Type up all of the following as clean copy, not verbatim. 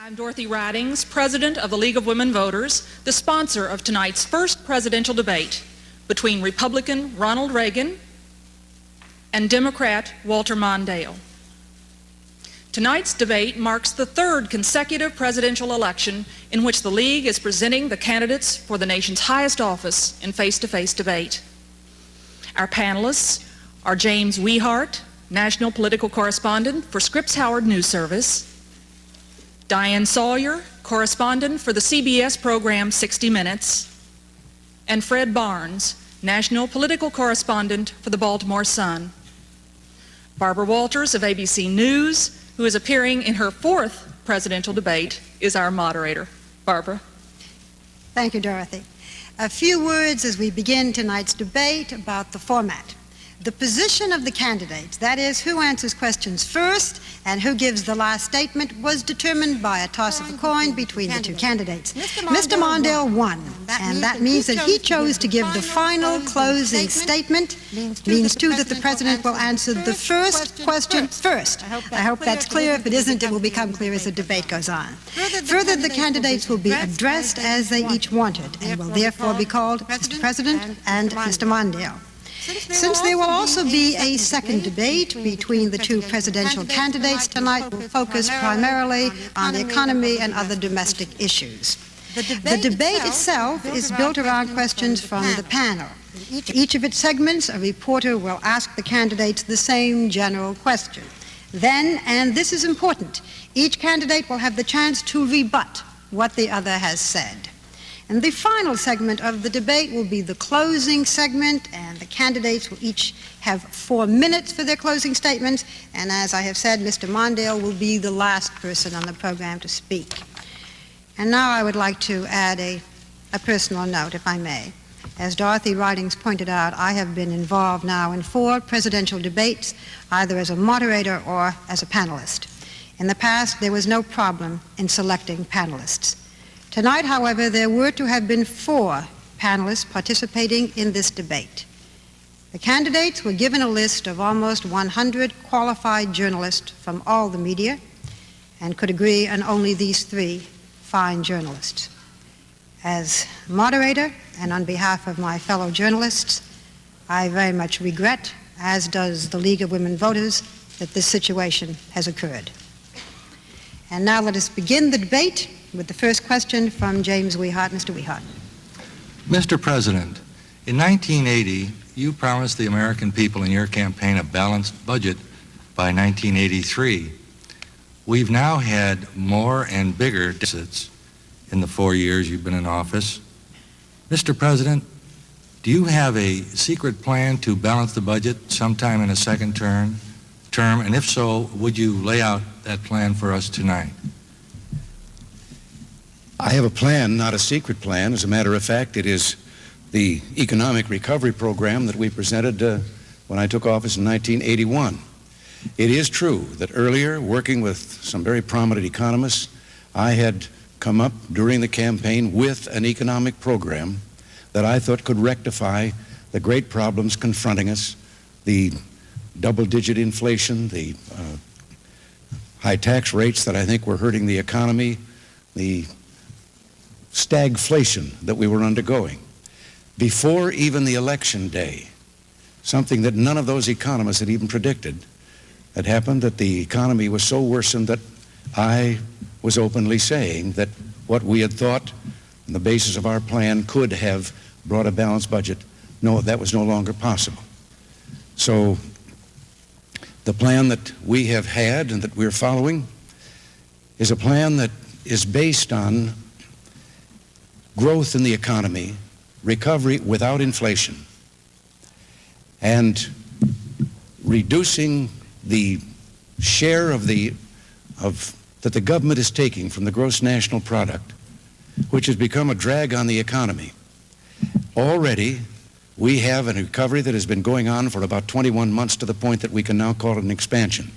I'm Dorothy Ridings, President of the League of Women Voters, the sponsor of tonight's first presidential debate between Republican Ronald Reagan and Democrat Walter Mondale. Tonight's debate marks the third consecutive presidential election in which the League is presenting the candidates for the nation's highest office in face-to-face debate. Our panelists are James Weihart, National Political Correspondent for Scripps Howard News Service, Diane Sawyer, correspondent for the CBS program 60 Minutes, and Fred Barnes, National Political Correspondent for the Baltimore Sun. Barbara Walters of ABC News, who is appearing in her fourth presidential debate, is our moderator. Barbara. Thank you, Dorothy. A few words as we begin tonight's debate about the format. The position of the candidates, that is, who answers questions first and who gives the last statement, was determined by a toss of a coin between the two candidates. Mr. Mondale won, and that means that he chose to give the final closing statement. Means, too, that the President will answer the first question first. I hope that's clear. If it isn't, it will become clear as the debate goes on. Further, the candidates will be addressed as they each wanted and will therefore be called Mr. President and Mr. Mondale. Since there will also be a second debate between the two presidential candidates, tonight will focus primarily on the economy and other domestic issues. The debate itself is built around questions from the panel. In each of its segments, a reporter will ask the candidates the same general question. Then, and this is important, each candidate will have the chance to rebut what the other has said. And the final segment of the debate will be the closing segment, and the candidates will each have 4 minutes for their closing statements. And as I have said, Mr. Mondale will be the last person on the program to speak. And now I would like to add a personal note, if I may. As Dorothy Ridings pointed out, I have been involved now in 4 presidential debates, either as a moderator or as a panelist. In the past, there was no problem in selecting panelists. Tonight, however, there were to have been 4 panelists participating in this debate. The candidates were given a list of almost 100 qualified journalists from all the media and could agree on only these 3 fine journalists. As moderator and on behalf of my fellow journalists, I very much regret, as does the League of Women Voters, that this situation has occurred. And now let us begin the debate with the first question from James Weihart. Mr. Weihart. Mr. President, in 1980, you promised the American people in your campaign a balanced budget by 1983. We've now had more and bigger deficits in the 4 years you've been in office. Mr. President, do you have a secret plan to balance the budget sometime in a second term? And if so, would you lay out that plan for us tonight? I have a plan, not a secret plan. As a matter of fact, it is the economic recovery program that we presented when I took office in 1981. It is true that earlier, working with some very prominent economists, I had come up during the campaign with an economic program that I thought could rectify the great problems confronting us, the double-digit inflation, the high tax rates that I think were hurting the economy, the stagflation that we were undergoing. Before even the election day, something that none of those economists had even predicted had happened, that the economy was so worsened that I was openly saying that what we had thought on the basis of our plan could have brought a balanced budget, no, that was no longer possible. So the plan that we have had and that we're following is a plan that is based on growth in the economy, recovery without inflation, and reducing the share that the government is taking from the gross national product, which has become a drag on the economy. Already, we have a recovery that has been going on for about 21 months to the point that we can now call it an expansion.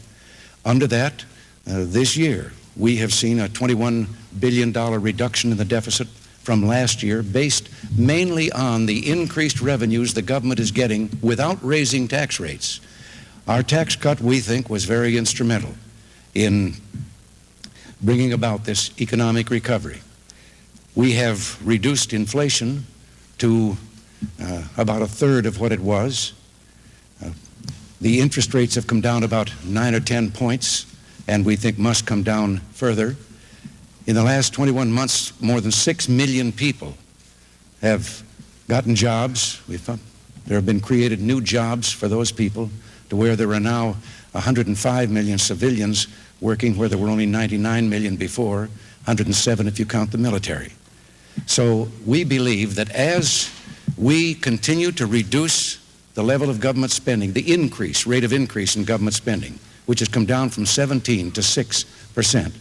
Under that, this year, we have seen a $21 billion reduction in the deficit from last year, based mainly on the increased revenues the government is getting without raising tax rates. Our tax cut, we think, was very instrumental in bringing about this economic recovery. We have reduced inflation to about a third of what it was. The interest rates have come down about 9 or 10 points, and we think must come down further. In the last 21 months, more than 6 million people have gotten jobs. There have been created new jobs for those people, to where there are now 105 million civilians working where there were only 99 million before, 107 if you count the military. So we believe that as we continue to reduce the level of government spending, the rate of increase in government spending, which has come down from 17 to 6%,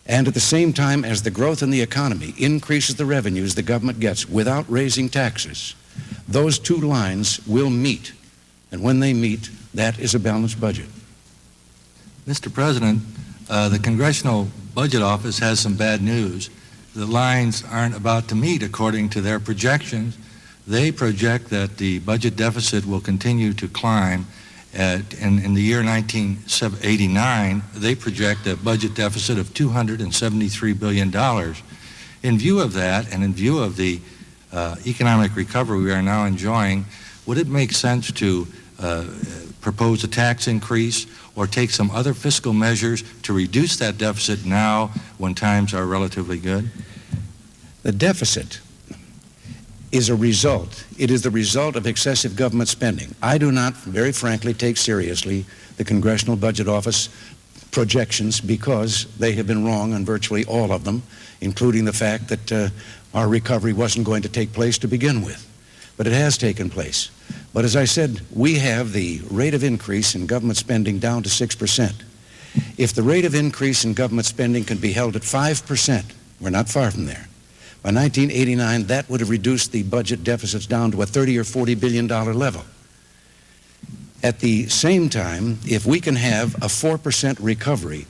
and at the same time as the growth in the economy increases the revenues the government gets without raising taxes, those two lines will meet. And when they meet, that is a balanced budget. Mr. President, the Congressional Budget Office has some bad news. The lines aren't about to meet according to their projections. They project that the budget deficit will continue to climb. In the year 1989, they project a budget deficit of $273 billion. In view of that, and in view of the economic recovery we are now enjoying, would it make sense to propose a tax increase or take some other fiscal measures to reduce that deficit now when times are relatively good? The deficit is a result. It is the result of excessive government spending. I do not, very frankly, take seriously the Congressional Budget Office projections because they have been wrong on virtually all of them, including the fact that our recovery wasn't going to take place to begin with. But it has taken place. But as I said, we have the rate of increase in government spending down to 6%. If the rate of increase in government spending can be held at 5%, we're not far from there. By 1989, that would have reduced the budget deficits down to a $30 or $40 billion level. At the same time, if we can have a 4% recovery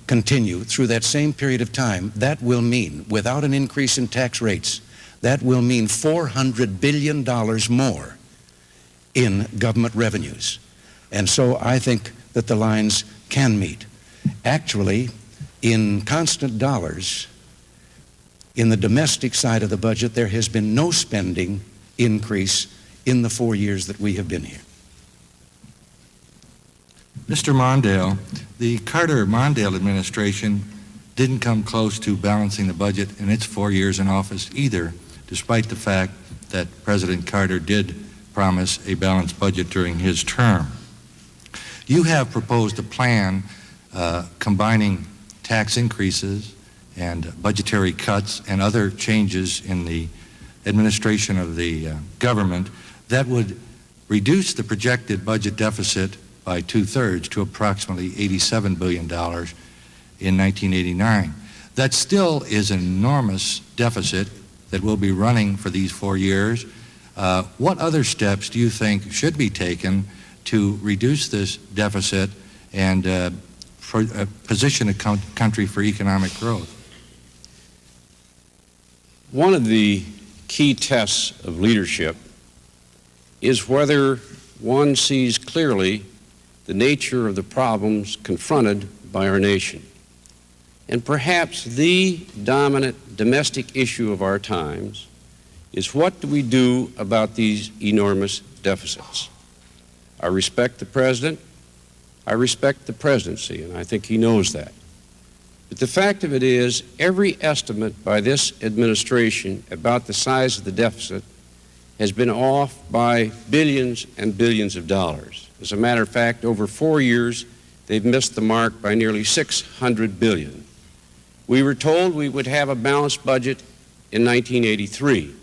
continue through that same period of time, that will mean, without an increase in tax rates, that will mean $400 billion more in government revenues. And so I think that the lines can meet. Actually, in constant dollars, in the domestic side of the budget, there has been no spending increase in the 4 years that we have been here. Mr. Mondale, the Carter-Mondale administration didn't come close to balancing the budget in its 4 years in office either, despite the fact that President Carter did promise a balanced budget during his term. You have proposed a plan combining tax increases and budgetary cuts and other changes in the administration of the government that would reduce the projected budget deficit by 2/3 to approximately $87 billion in 1989. That still is an enormous deficit that will be running for these 4 years. What other steps do you think should be taken to reduce this deficit and position a country for economic growth? One of the key tests of leadership is whether one sees clearly the nature of the problems confronted by our nation. And perhaps the dominant domestic issue of our times is, what do we do about these enormous deficits? I respect the President. I respect the presidency, and I think he knows that. But the fact of it is, every estimate by this administration about the size of the deficit has been off by billions and billions of dollars. As a matter of fact, over 4 years, they've missed the mark by nearly $600 billion. We were told we would have a balanced budget in 1983.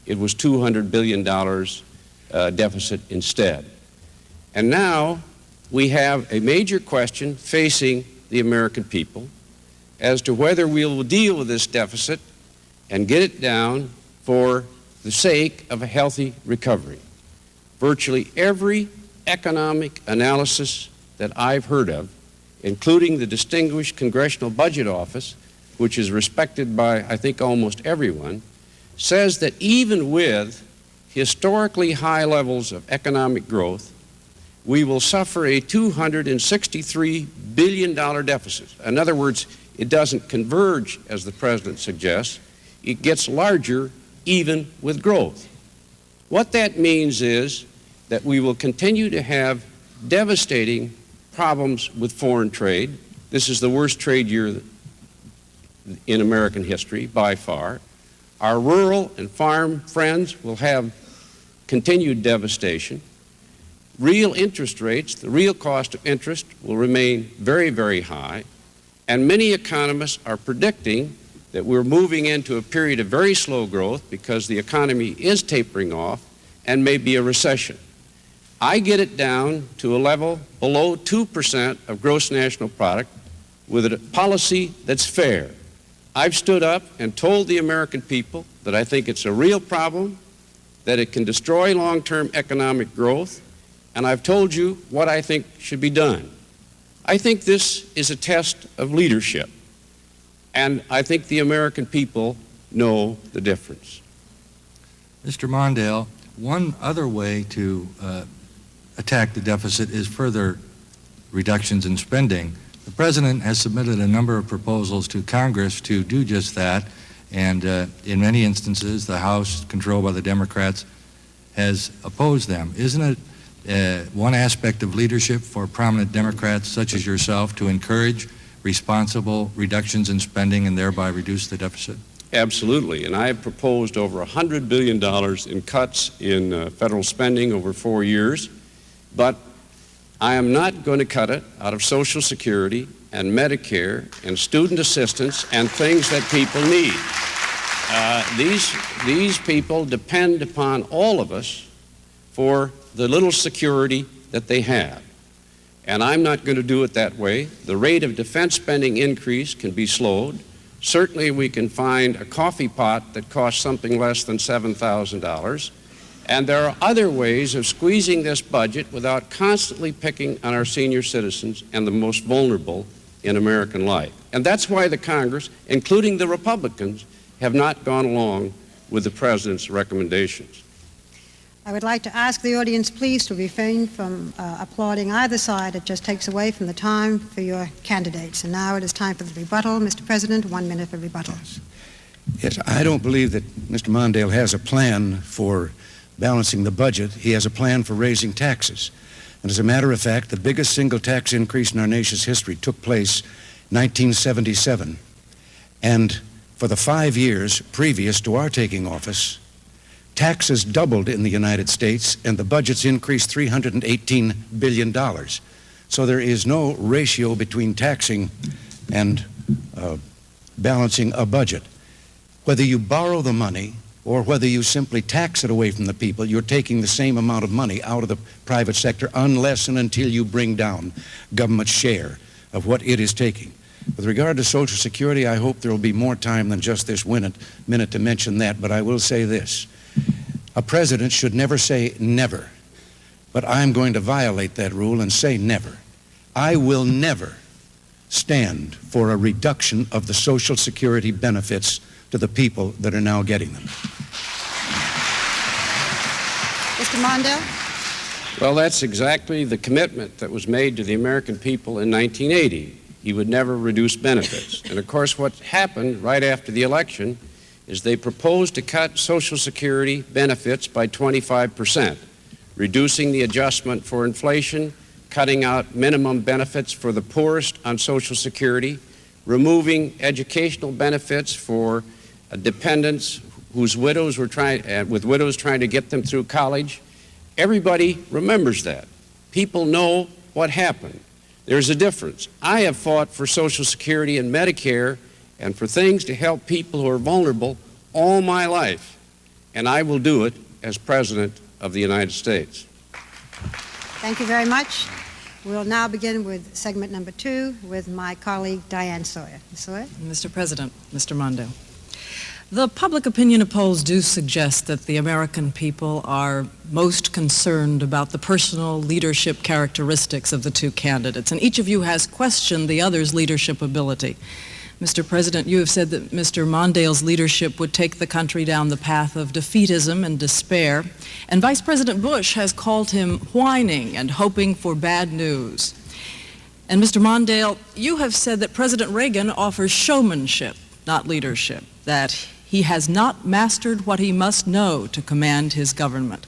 It was $200 billion deficit instead. And now we have a major question facing the American people as to whether we will deal with this deficit and get it down for the sake of a healthy recovery. Virtually every economic analysis that I've heard of, including the distinguished Congressional Budget Office, which is respected by, I think, almost everyone, says that even with historically high levels of economic growth, we will suffer a $263 billion deficit. In other words, It doesn't converge, as the President suggests. It gets larger even with growth. What that means is that we will continue to have devastating problems with foreign trade. This is the worst trade year in American history by far. Our rural and farm friends will have continued devastation. Real interest rates, the real cost of interest, will remain very, very high. And many economists are predicting that we're moving into a period of very slow growth because the economy is tapering off and may be a recession. I get it down to a level below 2% of gross national product with a policy that's fair. I've stood up and told the American people that I think it's a real problem, that it can destroy long-term economic growth, and I've told you what I think should be done. I think this is a test of leadership, and I think the American people know the difference. Mr. Mondale, one other way to attack the deficit is further reductions in spending. The President has submitted a number of proposals to Congress to do just that, and in many instances, the House, controlled by the Democrats, has opposed them. Isn't it one aspect of leadership for prominent Democrats such as yourself to encourage responsible reductions in spending and thereby reduce the deficit? Absolutely, and I have proposed over $100 billion in cuts in federal spending over 4 years, but I am not going to cut it out of Social Security and Medicare and student assistance and things that people need. These people depend upon all of us for the little security that they have. And I'm not going to do it that way. The rate of defense spending increase can be slowed. Certainly we can find a coffee pot that costs something less than $7,000. And there are other ways of squeezing this budget without constantly picking on our senior citizens and the most vulnerable in American life. And that's why the Congress, including the Republicans, have not gone along with the President's recommendations. I would like to ask the audience, please, to refrain from applauding either side. It just takes away from the time for your candidates. And now it is time for the rebuttal. Mr. President, 1 minute for rebuttal. Yes, I don't believe that Mr. Mondale has a plan for balancing the budget. He has a plan for raising taxes. And as a matter of fact, the biggest single tax increase in our nation's history took place in 1977. And for the 5 years previous to our taking office, taxes doubled in the United States and the budgets increased $318 billion. So there is no ratio between taxing and balancing a budget. Whether you borrow the money or whether you simply tax it away from the people, you're taking the same amount of money out of the private sector unless and until you bring down government's share of what it is taking. With regard to Social Security, I hope there will be more time than just this minute to mention that, but I will say this. A president should never say never, but I'm going to violate that rule and say never. I will never stand for a reduction of the Social Security benefits to the people that are now getting them. Mr. Mondale? Well, that's exactly the commitment that was made to the American people in 1980. He would never reduce benefits. And of course, what happened right after the election is they proposed to cut Social Security benefits by 25%, reducing the adjustment for inflation, cutting out minimum benefits for the poorest on Social Security, removing educational benefits for dependents whose widows were trying to get them through college. Everybody remembers that. People know what happened. There's a difference. I have fought for Social Security and Medicare and for things to help people who are vulnerable all my life, and I will do it as President of the United States. Thank you very much. We'll now begin with segment number 2 with my colleague Diane Sawyer. Ms. Sawyer? Mr. President, Mr. Mondale. The public opinion polls do suggest that the American people are most concerned about the personal leadership characteristics of the two candidates, and each of you has questioned the other's leadership ability. Mr. President, you have said that Mr. Mondale's leadership would take the country down the path of defeatism and despair, and Vice President Bush has called him whining and hoping for bad news. And Mr. Mondale, you have said that President Reagan offers showmanship, not leadership, that he has not mastered what he must know to command his government.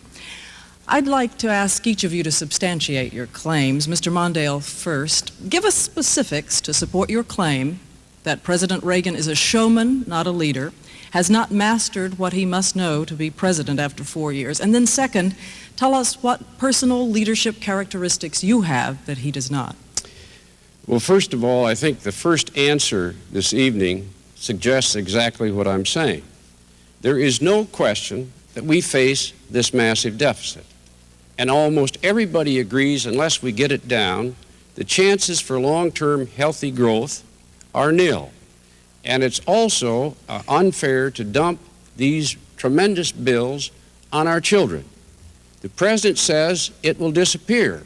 I'd like to ask each of you to substantiate your claims. Mr. Mondale first. Give us specifics to support your claim that President Reagan is a showman, not a leader, has not mastered what he must know to be president after 4 years. And then second, tell us what personal leadership characteristics you have that he does not. Well, first of all, I think the first answer this evening suggests exactly what I'm saying. There is no question that we face this massive deficit. And almost everybody agrees, unless we get it down, the chances for long-term healthy growth are nil. And it's also unfair to dump these tremendous bills on our children. The President says it will disappear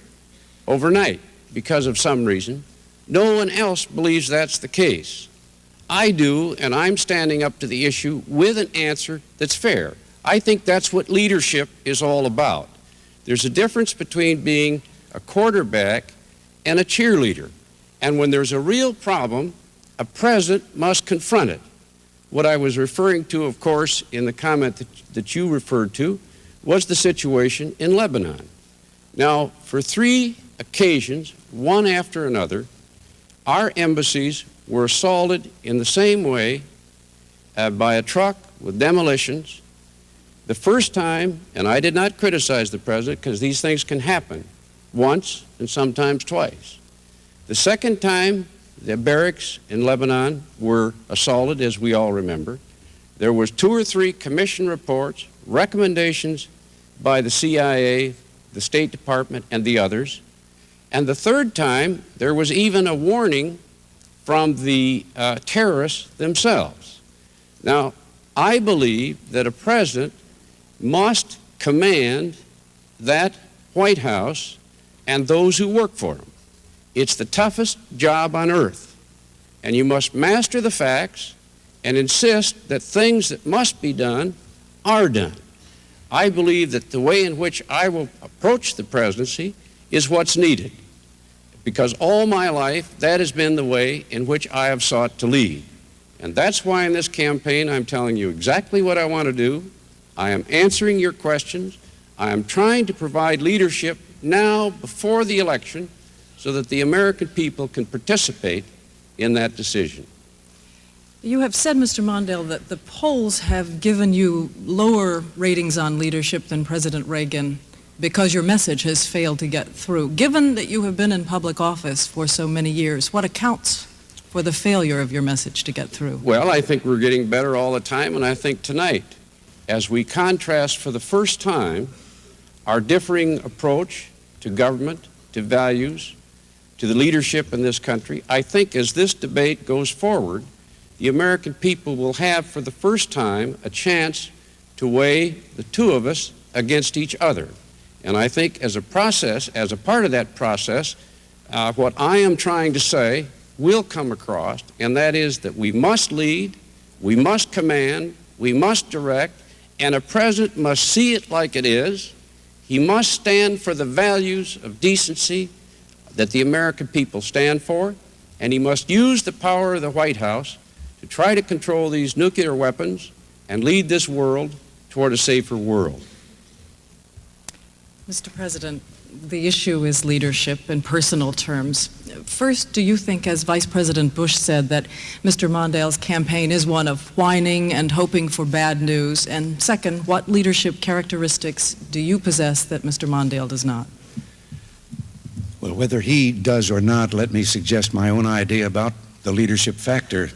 overnight because of some reason. No one else believes that's the case. I do, and I'm standing up to the issue with an answer that's fair. I think that's what leadership is all about. There's a difference between being a quarterback and a cheerleader. And when there's a real problem, a president must confront it. What I was referring to, of course, in the comment that you referred to, was the situation in Lebanon. Now, for 3 occasions, one after another, our embassies were assaulted in the same way by a truck with demolitions. The first time, and I did not criticize the president because these things can happen once and sometimes twice. The second time, the barracks in Lebanon were assaulted, as we all remember. There was 2 or 3 commission reports, recommendations by the CIA, the State Department, and the others. And the third time, there was even a warning from the terrorists themselves. Now, I believe that a president must command that White House and those who work for him. It's the toughest job on earth, and you must master the facts and insist that things that must be done are done. I believe that the way in which I will approach the presidency is what's needed, because all my life that has been the way in which I have sought to lead. And that's why in this campaign I'm telling you exactly what I want to do. I am answering your questions. I am trying to provide leadership now before the election so that the American people can participate in that decision. You have said, Mr. Mondale, that the polls have given you lower ratings on leadership than President Reagan because your message has failed to get through. Given that you have been in public office for so many years, what accounts for the failure of your message to get through? Well, I think we're getting better all the time, and I think tonight, as we contrast for the first time our differing approach to government, to values, to the leadership in this country, I think as this debate goes forward, the American people will have for the first time a chance to weigh the two of us against each other. And I think as a process, as a part of that process, what I am trying to say will come across, and that is that we must lead, we must command, we must direct, and a president must see it like it is. He must stand for the values of decency that the American people stand for, and he must use the power of the White House to try to control these nuclear weapons and lead this world toward a safer world. Mr. President, the issue is leadership in personal terms. First, do you think, as Vice President Bush said, that Mr. Mondale's campaign is one of whining and hoping for bad news? And second, what leadership characteristics do you possess that Mr. Mondale does not? Well, whether he does or not, let me suggest my own idea about the leadership factor,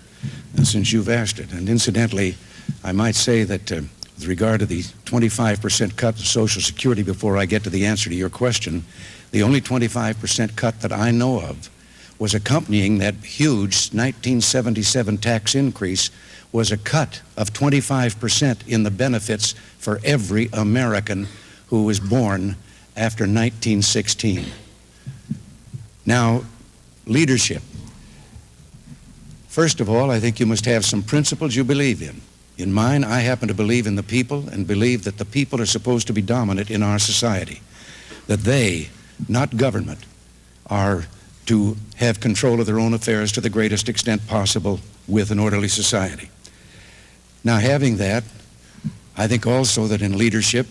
since you've asked it. And incidentally, I might say that with regard to the 25% cut to Social Security, before I get to the answer to your question, the only 25% cut that I know of was accompanying that huge 1977 tax increase was a cut of 25% in the benefits for every American who was born after 1916. Now, leadership. First of all, I think you must have some principles you believe in. In mine, I happen to believe in the people and believe that the people are supposed to be dominant in our society. That they, not government, are to have control of their own affairs to the greatest extent possible with an orderly society. Now, having that, I think also that in leadership,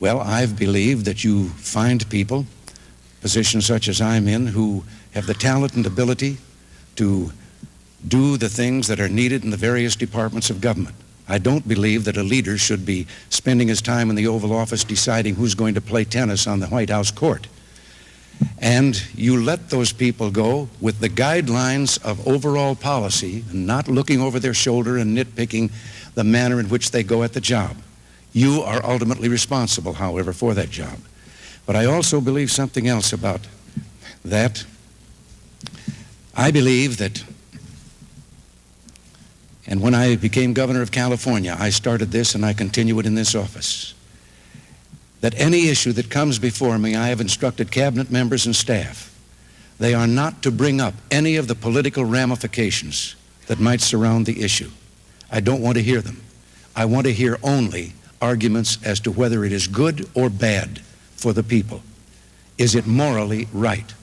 I've believed that you find people, positions such as I'm in, who have the talent and ability to do the things that are needed in the various departments of government. I don't believe that a leader should be spending his time in the Oval Office deciding who's going to play tennis on the White House court. And you let those people go with the guidelines of overall policy and not looking over their shoulder and nitpicking the manner in which they go at the job. You are ultimately responsible, however, for that job. But I also believe something else about that. I believe that, and when I became governor of California, I started this and I continue it in this office, that any issue that comes before me, I have instructed cabinet members and staff, they are not to bring up any of the political ramifications that might surround the issue. I don't want to hear them. I want to hear only arguments as to whether it is good or bad for the people. Is it morally right?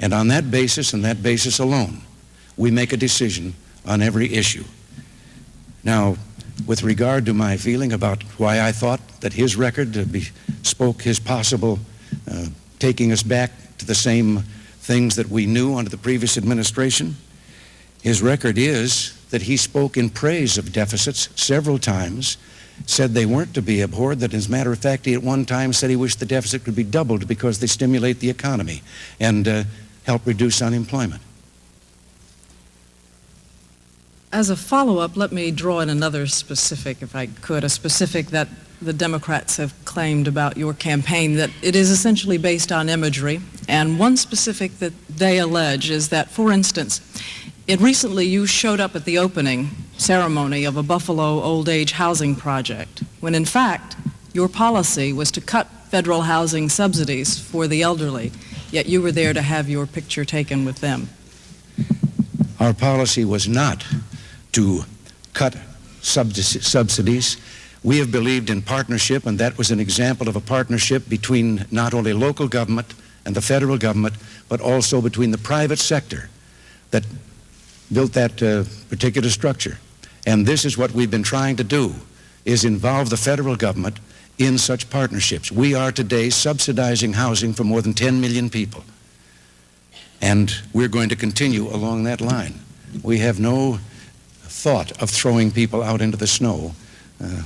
And on that basis and that basis alone, we make a decision on every issue. Now, with regard to my feeling about why I thought that his record spoke his possible taking us back to the same things that we knew under the previous administration, his record is that he spoke in praise of deficits several times, said they weren't to be abhorred, that as a matter of fact, he at one time said he wished the deficit could be doubled because they stimulate the economy and help reduce unemployment. As a follow-up, let me draw in another specific, if I could, a specific that the Democrats have claimed about your campaign, that it is essentially based on imagery. And one specific that they allege is that, for instance, recently you showed up at the opening ceremony of a Buffalo old age housing project, when in fact your policy was to cut federal housing subsidies for the elderly, yet you were there to have your picture taken with them. Our policy was not to cut subsidies. We have believed in partnership, and that was an example of a partnership between not only local government and the federal government, but also between the private sector that built that particular structure. And this is what we've been trying to do, is involve the federal government in such partnerships. We are today subsidizing housing for more than 10 million people. And we're going to continue along that line. We have no thought of throwing people out into the snow,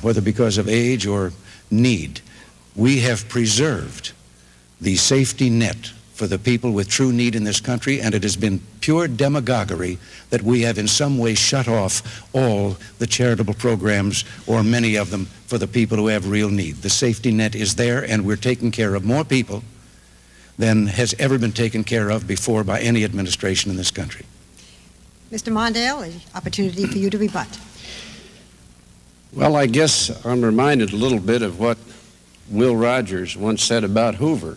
whether because of age or need. We have preserved the safety net for the people with true need in this country, and it has been pure demagoguery that we have in some way shut off all the charitable programs, or many of them, for the people who have real need. The safety net is there, and we're taking care of more people than has ever been taken care of before by any administration in this country. Mr. Mondale, an opportunity for you to rebut. Well, I guess I'm reminded a little bit of what Will Rogers once said about Hoover.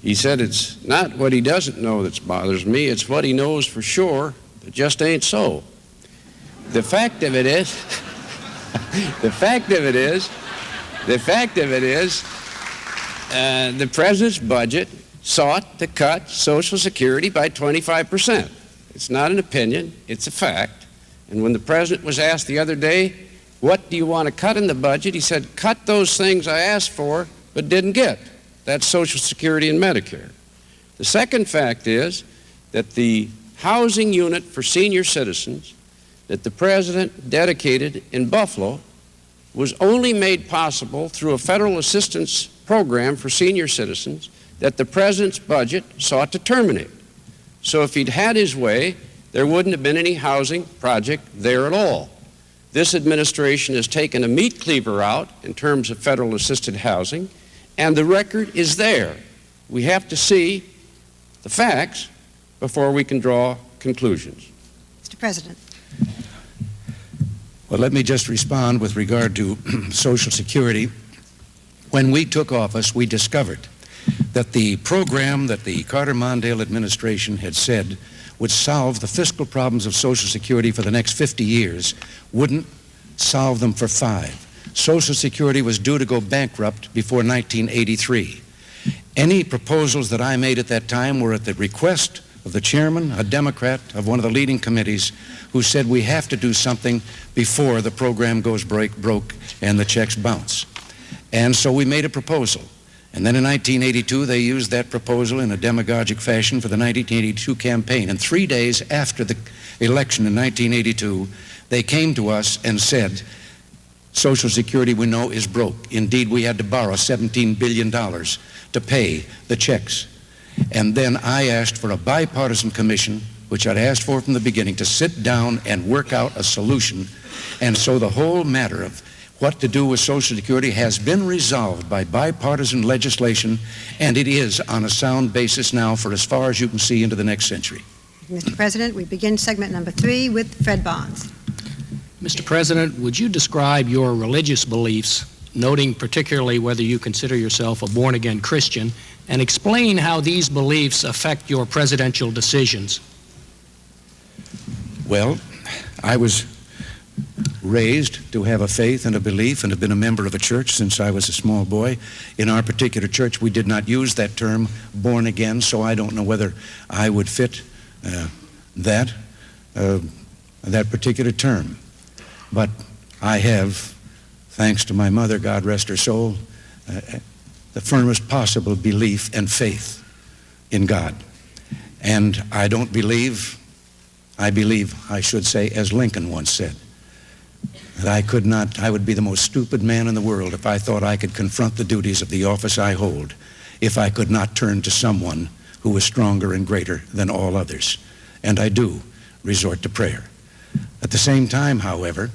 He said, it's not what he doesn't know that bothers me, it's what he knows for sure that just ain't so. The fact of it is, the president's budget sought to cut Social Security by 25%. It's not an opinion, it's a fact. And when the president was asked the other day, what do you want to cut in the budget? He said, cut those things I asked for but didn't get. That's Social Security and Medicare. The second fact is that the housing unit for senior citizens that the president dedicated in Buffalo was only made possible through a federal assistance program for senior citizens that the president's budget sought to terminate. So if he'd had his way, there wouldn't have been any housing project there at all. This administration has taken a meat cleaver out in terms of federal assisted housing, and the record is there. We have to see the facts before we can draw conclusions. Mr. President. Well, let me just respond with regard to Social Security. When we took office, we discovered that the program that the Carter-Mondale administration had said would solve the fiscal problems of Social Security for the next 50 years wouldn't solve them for 5. Social Security was due to go bankrupt before 1983. Any proposals that I made at that time were at the request of the chairman, a Democrat of one of the leading committees, who said we have to do something before the program goes broke and the checks bounce. And so we made a proposal. And then in 1982, they used that proposal in a demagogic fashion for the 1982 campaign. And 3 days after the election in 1982, they came to us and said, Social Security, we know, is broke. Indeed, we had to borrow $17 billion to pay the checks. And then I asked for a bipartisan commission, which I'd asked for from the beginning, to sit down and work out a solution. And so the whole matter of what to do with Social Security has been resolved by bipartisan legislation, and it is on a sound basis now for as far as you can see into the next century. Mr. President, we begin segment number 3 with Fred Barnes. Mr. President, would you describe your religious beliefs, noting particularly whether you consider yourself a born-again Christian, and explain how these beliefs affect your presidential decisions? Well, I was raised to have a faith and a belief and have been a member of a church since I was a small boy. In our particular church, we did not use that term, born again, so I don't know whether I would fit that particular term. But I have, thanks to my mother, God rest her soul, the firmest possible belief and faith in God. And I believe, I should say, as Lincoln once said, that I would be the most stupid man in the world if I thought I could confront the duties of the office I hold if I could not turn to someone who was stronger and greater than all others. And I do resort to prayer. At the same time, however,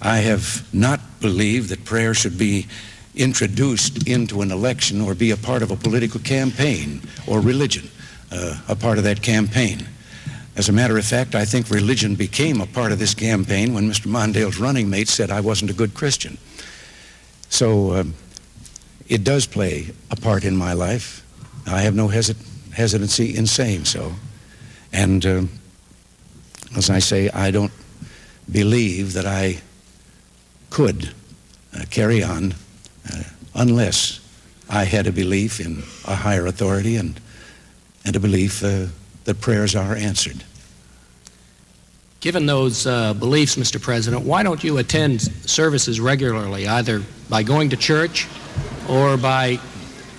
I have not believed that prayer should be introduced into an election or be a part of a political campaign or religion, a part of that campaign. As a matter of fact, I think religion became a part of this campaign when Mr. Mondale's running mate said I wasn't a good Christian. So it does play a part in my life. I have no hesitancy in saying so. And as I say, I don't believe that I could carry on unless I had a belief in a higher authority and a belief that prayers are answered. Given those beliefs, Mr. President, why don't you attend services regularly, either by going to church or by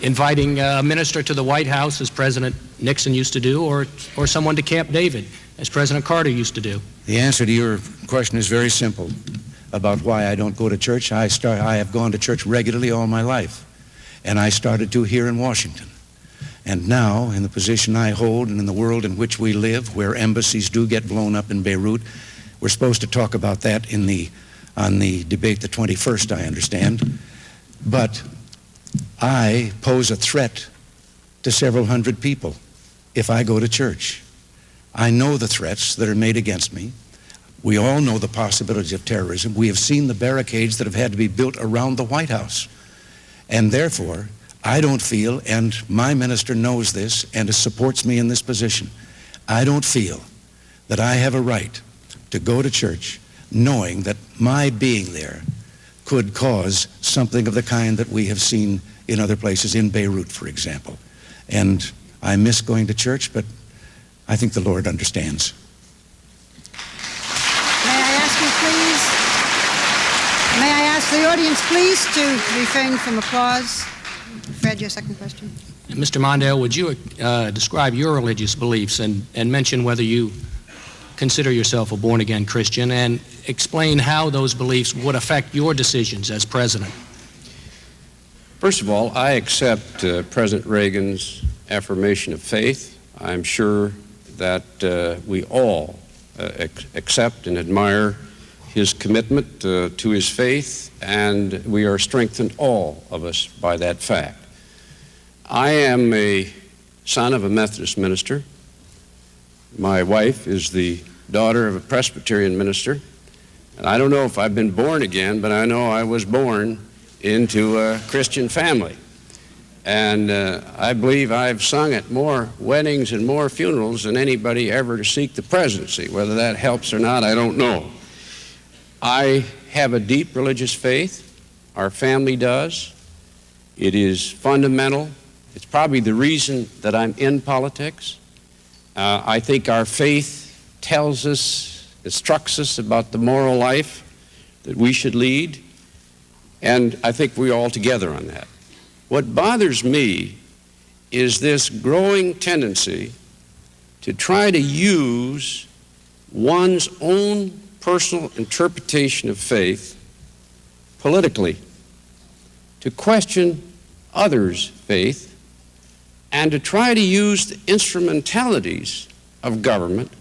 inviting a minister to the White House, as President Nixon used to do, or someone to Camp David, as President Carter used to do? The answer to your question is very simple about why I don't go to church. I have gone to church regularly all my life, and I started to here in Washington. And now, in the position I hold and in the world in which we live, where embassies do get blown up in Beirut, we're supposed to talk about that on the debate the 21st, I understand. But I pose a threat to several hundred people if I go to church. I know the threats that are made against me. We all know the possibilities of terrorism. We have seen the barricades that have had to be built around the White House. And therefore, I don't feel, and my minister knows this and supports me in this position, I don't feel that I have a right to go to church knowing that my being there could cause something of the kind that we have seen in other places, in Beirut, for example. And I miss going to church, but I think the Lord understands. May I ask the audience, please, to refrain from applause? Fred, your second question. Mr. Mondale, would you describe your religious beliefs and mention whether you consider yourself a born-again Christian, and explain how those beliefs would affect your decisions as president? First of all, I accept President Reagan's affirmation of faith. I'm sure that we all accept and admire his commitment to his faith, and we are strengthened, all of us, by that fact. I am a son of a Methodist minister. My wife is the daughter of a Presbyterian minister. And I don't know if I've been born again, but I know I was born into a Christian family. And I believe I've sung at more weddings and more funerals than anybody ever to seek the presidency. Whether that helps or not, I don't know. I have a deep religious faith. Our family does. It is fundamental It's probably the reason that I'm in politics. I think our faith tells us, instructs us about the moral life that we should lead, and I think we're all together on that. What bothers me is this growing tendency to try to use one's own personal interpretation of faith politically, to question others' faith, and to try to use the instrumentalities of government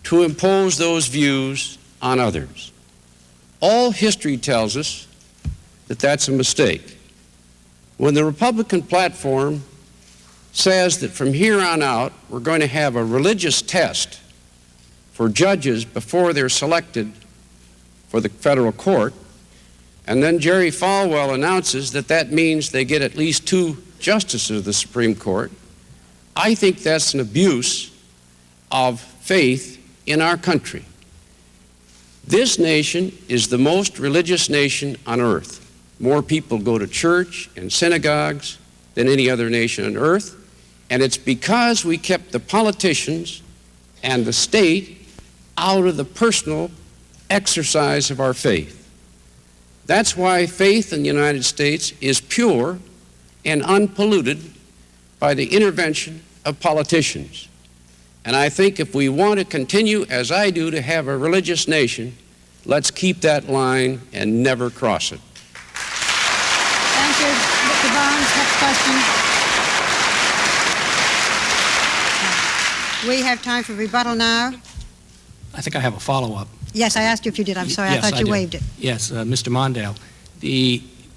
to impose those views on others. All history tells us that that's a mistake. When the Republican platform says that from here on out we're going to have a religious test for judges before they're selected for the federal court, and then Jerry Falwell announces that that means they get at least 2 justices of the Supreme Court, I think that's an abuse of faith in our country. This nation is the most religious nation on earth. More people go to church and synagogues than any other nation on earth, and it's because we kept the politicians and the state out of the personal exercise of our faith. That's why faith in the United States is pure and unpolluted by the intervention of politicians. And I think if we want to continue, as I do, to have a religious nation, let's keep that line and never cross it. Thank you. Mr. Barnes, next question. We have time for rebuttal now. I think I have a follow-up. Yes, I asked you if you did. I'm sorry. Yes, I thought you did. waived it. Yes, Mr. Mondale.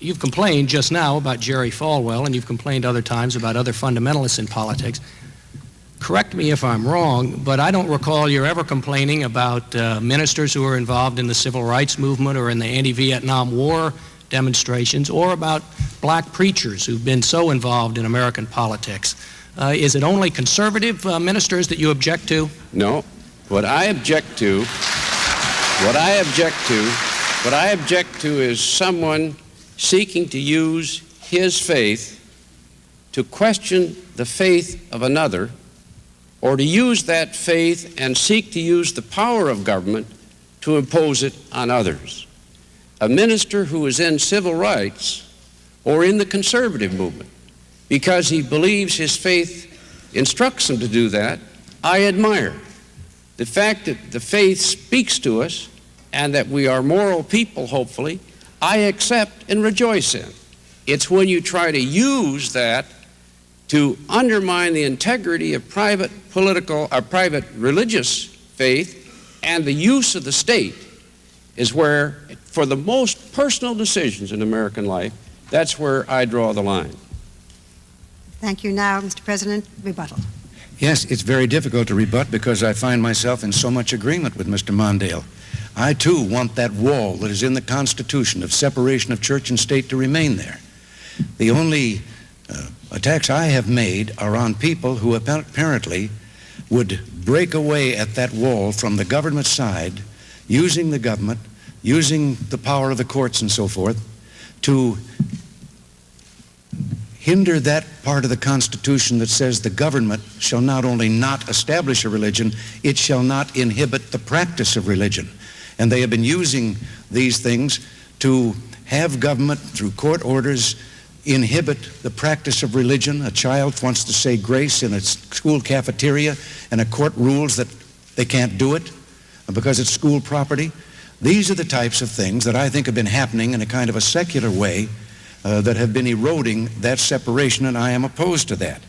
You've complained just now about Jerry Falwell, and you've complained other times about other fundamentalists in politics. Correct me if I'm wrong, but I don't recall you ever complaining about ministers who were involved in the civil rights movement or in the anti-Vietnam War demonstrations, or about black preachers who've been so involved in American politics. Is it only conservative ministers that you object to? No. What I object to is someone seeking to use his faith to question the faith of another, or to use that faith and seek to use the power of government to impose it on others. A minister who is in civil rights or in the conservative movement because he believes his faith instructs him to do that, I admire. The fact that the faith speaks to us and that we are moral people, hopefully, I accept and rejoice in. It's when you try to use that to undermine the integrity of private religious faith and the use of the state is where, for the most personal decisions in American life, that's where I draw the line. Thank you. Now, Mr. President, rebuttal. Yes, it's very difficult to rebut because I find myself in so much agreement with Mr. Mondale. I, too, want that wall that is in the Constitution of separation of church and state to remain there. The only attacks I have made are on people who apparently would break away at that wall from the government side, using the government, using the power of the courts and so forth, to hinder that part of the Constitution that says the government shall not only not establish a religion, it shall not inhibit the practice of religion. And they have been using these things to have government, through court orders, inhibit the practice of religion. A child wants to say grace in a school cafeteria, and a court rules that they can't do it because it's school property. These are the types of things that I think have been happening in a kind of a secular way that have been eroding that separation, and I am opposed to that.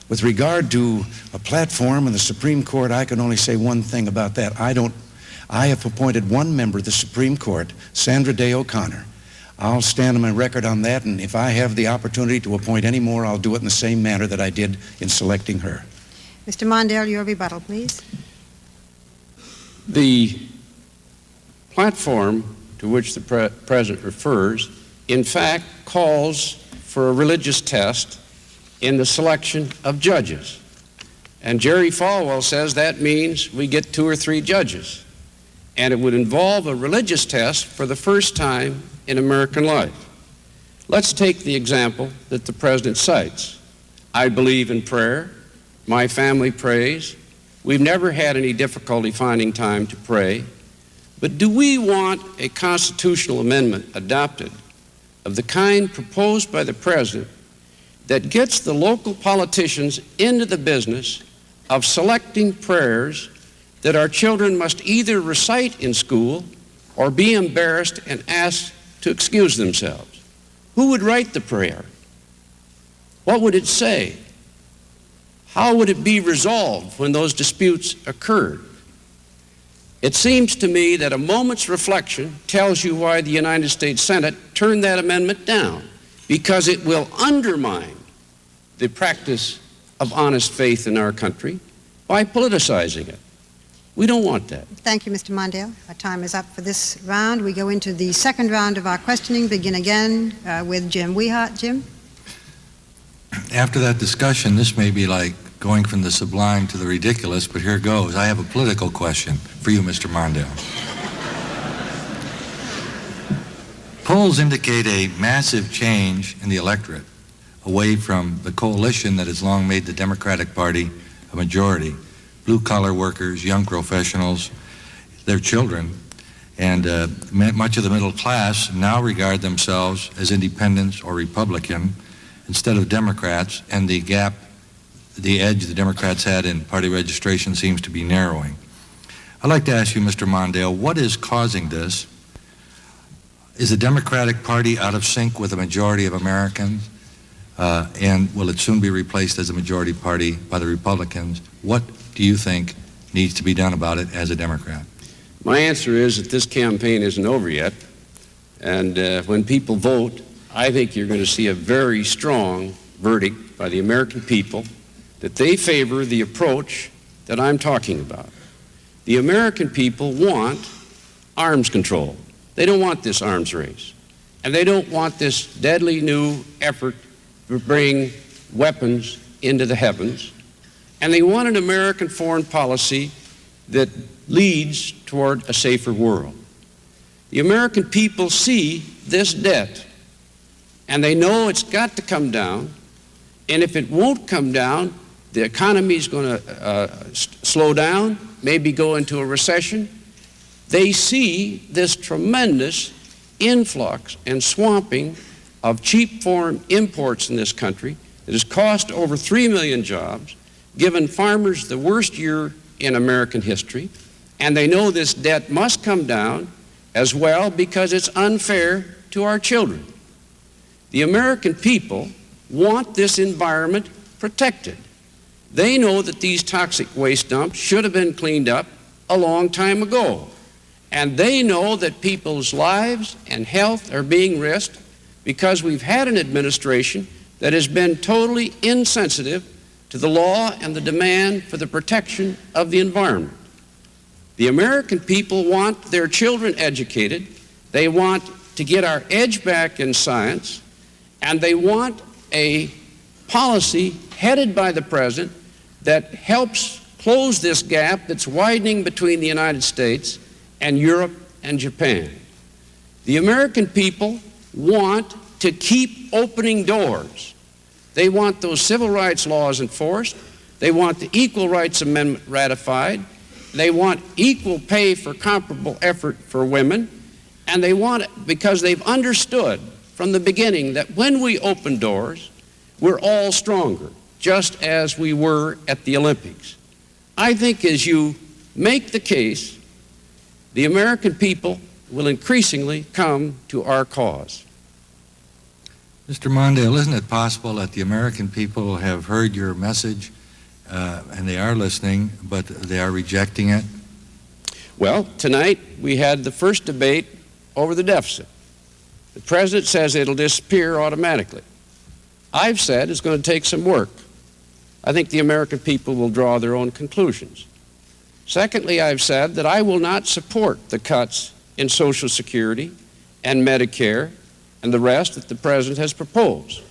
With regard to a platform in the Supreme Court, I can only say one thing about that. I have appointed one member of the Supreme Court, Sandra Day O'Connor. I'll stand on my record on that, and if I have the opportunity to appoint any more, I'll do it in the same manner that I did in selecting her. Mr. Mondale, your rebuttal, please. The platform to which the President refers, in fact, calls for a religious test in the selection of judges. And Jerry Falwell says that means we get 2 or 3 judges. And it would involve a religious test for the first time in American life. Let's take the example that the President cites. I believe in prayer. My family prays. We've never had any difficulty finding time to pray. But do we want a constitutional amendment adopted of the kind proposed by the President that gets the local politicians into the business of selecting prayers that our children must either recite in school or be embarrassed and asked to excuse themselves? Who would write the prayer? What would it say? How would it be resolved when those disputes occurred? It seems to me that a moment's reflection tells you why the United States Senate turned that amendment down, because it will undermine the practice of honest faith in our country by politicizing it. We don't want that. Thank you, Mr. Mondale. Our time is up for this round. We go into the second round of our questioning, begin again with Jim Weihart. Jim? After that discussion, this may be like going from the sublime to the ridiculous, but here goes. I have a political question for you, Mr. Mondale. Polls indicate a massive change in the electorate away from the coalition that has long made the Democratic Party a majority. Blue-collar workers, young professionals, their children, and much of the middle class now regard themselves as independents or Republican instead of Democrats, and the gap, the edge the Democrats had in party registration seems to be narrowing. I'd like to ask you, Mr. Mondale, what is causing this? Is the Democratic Party out of sync with a majority of Americans? And will it soon be replaced as a majority party by the Republicans? What do you think needs to be done about it as a Democrat? My answer is that this campaign isn't over yet. And when people vote, I think you're going to see a very strong verdict by the American people that they favor the approach that I'm talking about. The American people want arms control. They don't want this arms race. And they don't want this deadly new effort to bring weapons into the heavens. And they want an American foreign policy that leads toward a safer world. The American people see this debt, and they know it's got to come down. And if it won't come down, the economy is going to slow down, maybe go into a recession. They see this tremendous influx and swamping of cheap foreign imports in this country that has cost over 3 million jobs, given farmers the worst year in American history, and they know this debt must come down as well because it's unfair to our children. The American people want this environment protected. They know that these toxic waste dumps should have been cleaned up a long time ago. And they know that people's lives and health are being risked because we've had an administration that has been totally insensitive to the law and the demand for the protection of the environment. The American people want their children educated. They want to get our edge back in science. And they want a policy headed by the President that helps close this gap that's widening between the United States and Europe and Japan. The American people want to keep opening doors. They want those civil rights laws enforced. They want the Equal Rights Amendment ratified. They want equal pay for comparable effort for women. And they want it because they've understood from the beginning that when we open doors, we're all stronger, just as we were at the Olympics. I think as you make the case, the American people will increasingly come to our cause. Mr. Mondale, isn't it possible that the American people have heard your message and they are listening, but they are rejecting it? Well, tonight we had the first debate over the deficit. The President says it'll disappear automatically. I've said it's going to take some work. I think the American people will draw their own conclusions. Secondly, I've said that I will not support the cuts in Social Security and Medicare and the rest that the President has proposed.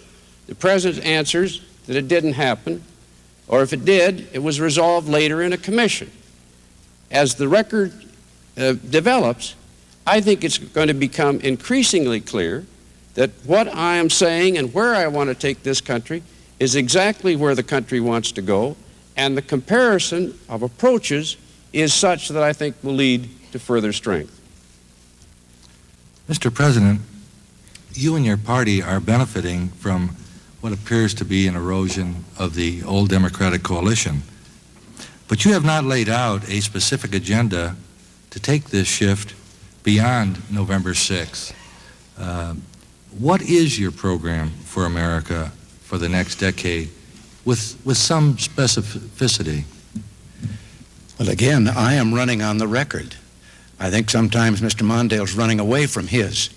The President answers that it didn't happen, or if it did, it was resolved later in a commission. As the record develops, I think it's going to become increasingly clear that what I am saying and where I want to take this country is exactly where the country wants to go, and the comparison of approaches is such that I think will lead to further strength. Mr. President, you and your party are benefiting from what appears to be an erosion of the old Democratic coalition. But you have not laid out a specific agenda to take this shift beyond November 6th. What is your program for America for the next decade with some specificity? Well, again, I am running on the record. I think sometimes Mr. Mondale's running away from his.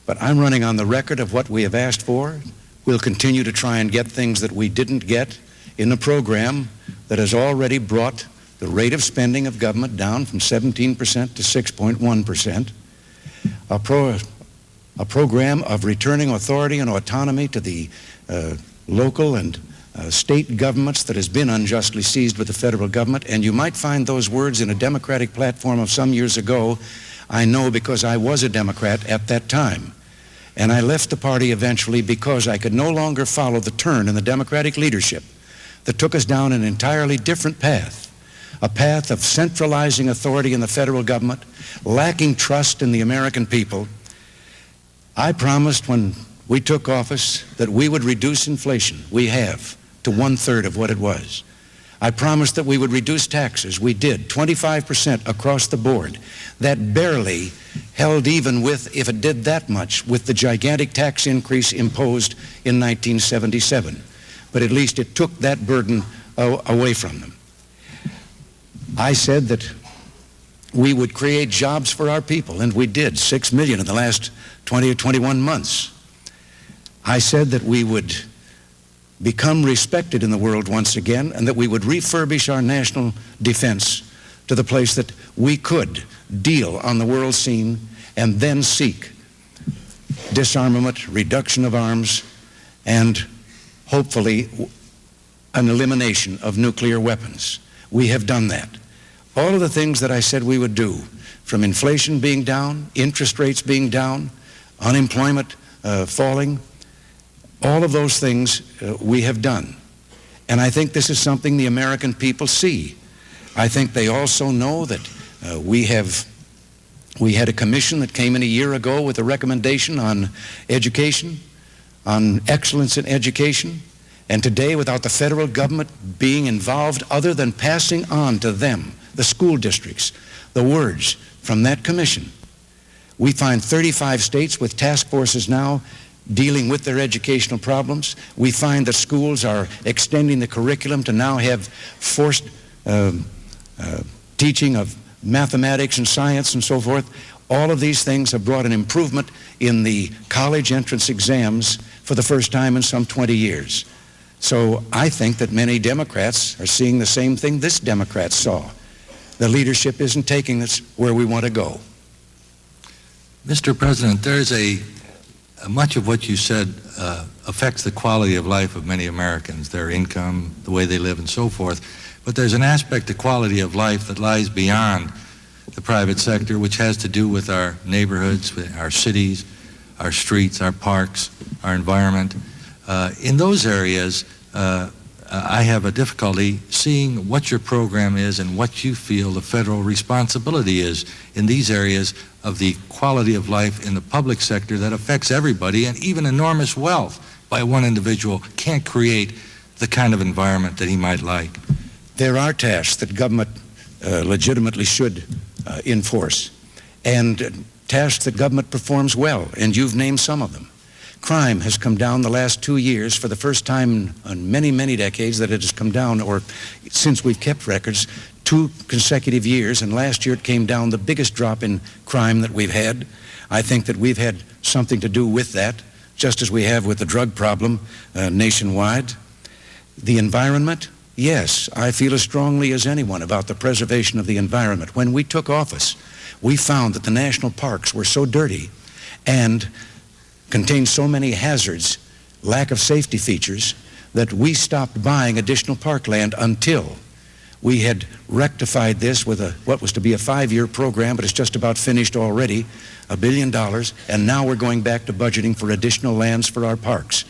But I'm running on the record of what we have asked for. We'll continue to try and get things that we didn't get in the program that has already brought the rate of spending of government down from 17% to 6.1%. A program of returning authority and autonomy to the local and state governments that has been unjustly seized with the federal government. And you might find those words in a Democratic platform of some years ago. I know because I was a Democrat at that time. And I left the party eventually because I could no longer follow the turn in the Democratic leadership that took us down an entirely different path, a path of centralizing authority in the federal government, lacking trust in the American people. I promised when we took office that we would reduce inflation. We have, to 1/3 of what it was. I promised that we would reduce taxes. We did, 25% across the board. That barely held even with, if it did that much, with the gigantic tax increase imposed in 1977. But at least it took that burden away from them. I said that we would create jobs for our people, and we did, 6 million in the last 20 or 21 months. I said that we would become respected in the world once again, and that we would refurbish our national defense to the place that we could deal on the world scene and then seek disarmament, reduction of arms, and hopefully an elimination of nuclear weapons. We have done that. All of the things that I said we would do, from inflation being down, interest rates being down, unemployment falling, all of those things we have done. And I think this is something the American people see. I think they also know that we had a commission that came in a year ago with a recommendation on education, on excellence in education. And today, without the federal government being involved other than passing on to them, the school districts, the words from that commission, we find 35 states with task forces now dealing with their educational problems. We find that schools are extending the curriculum to now have forced teaching of mathematics and science and so forth. All of these things have brought an improvement in the college entrance exams for the first time in some 20 years. So I think that many Democrats are seeing the same thing this Democrat saw. The leadership isn't taking us where we want to go. Mr. President, there's much of what you said affects the quality of life of many Americans, their income, the way they live, and so forth. But there's an aspect of quality of life that lies beyond the private sector, which has to do with our neighborhoods, our cities, our streets, our parks, our environment. In those areas, I have a difficulty seeing what your program is and what you feel the federal responsibility is in these areas of the quality of life in the public sector that affects everybody, and even enormous wealth by one individual can't create the kind of environment that he might like. There are tasks that government legitimately should enforce, and tasks that government performs well, and you've named some of them. Crime has come down the last 2 years for the first time in many, many decades that it has come down, or since we've kept records, 2 consecutive years, and last year it came down, the biggest drop in crime that we've had. I think that we've had something to do with that, just as we have with the drug problem nationwide. The environment, yes, I feel as strongly as anyone about the preservation of the environment. When we took office, we found that the national parks were so dirty and contained so many hazards, lack of safety features, that we stopped buying additional parkland until we had rectified this with what was to be a 5-year program, but it's just about finished already, $1 billion, and now we're going back to budgeting for additional lands for our parks.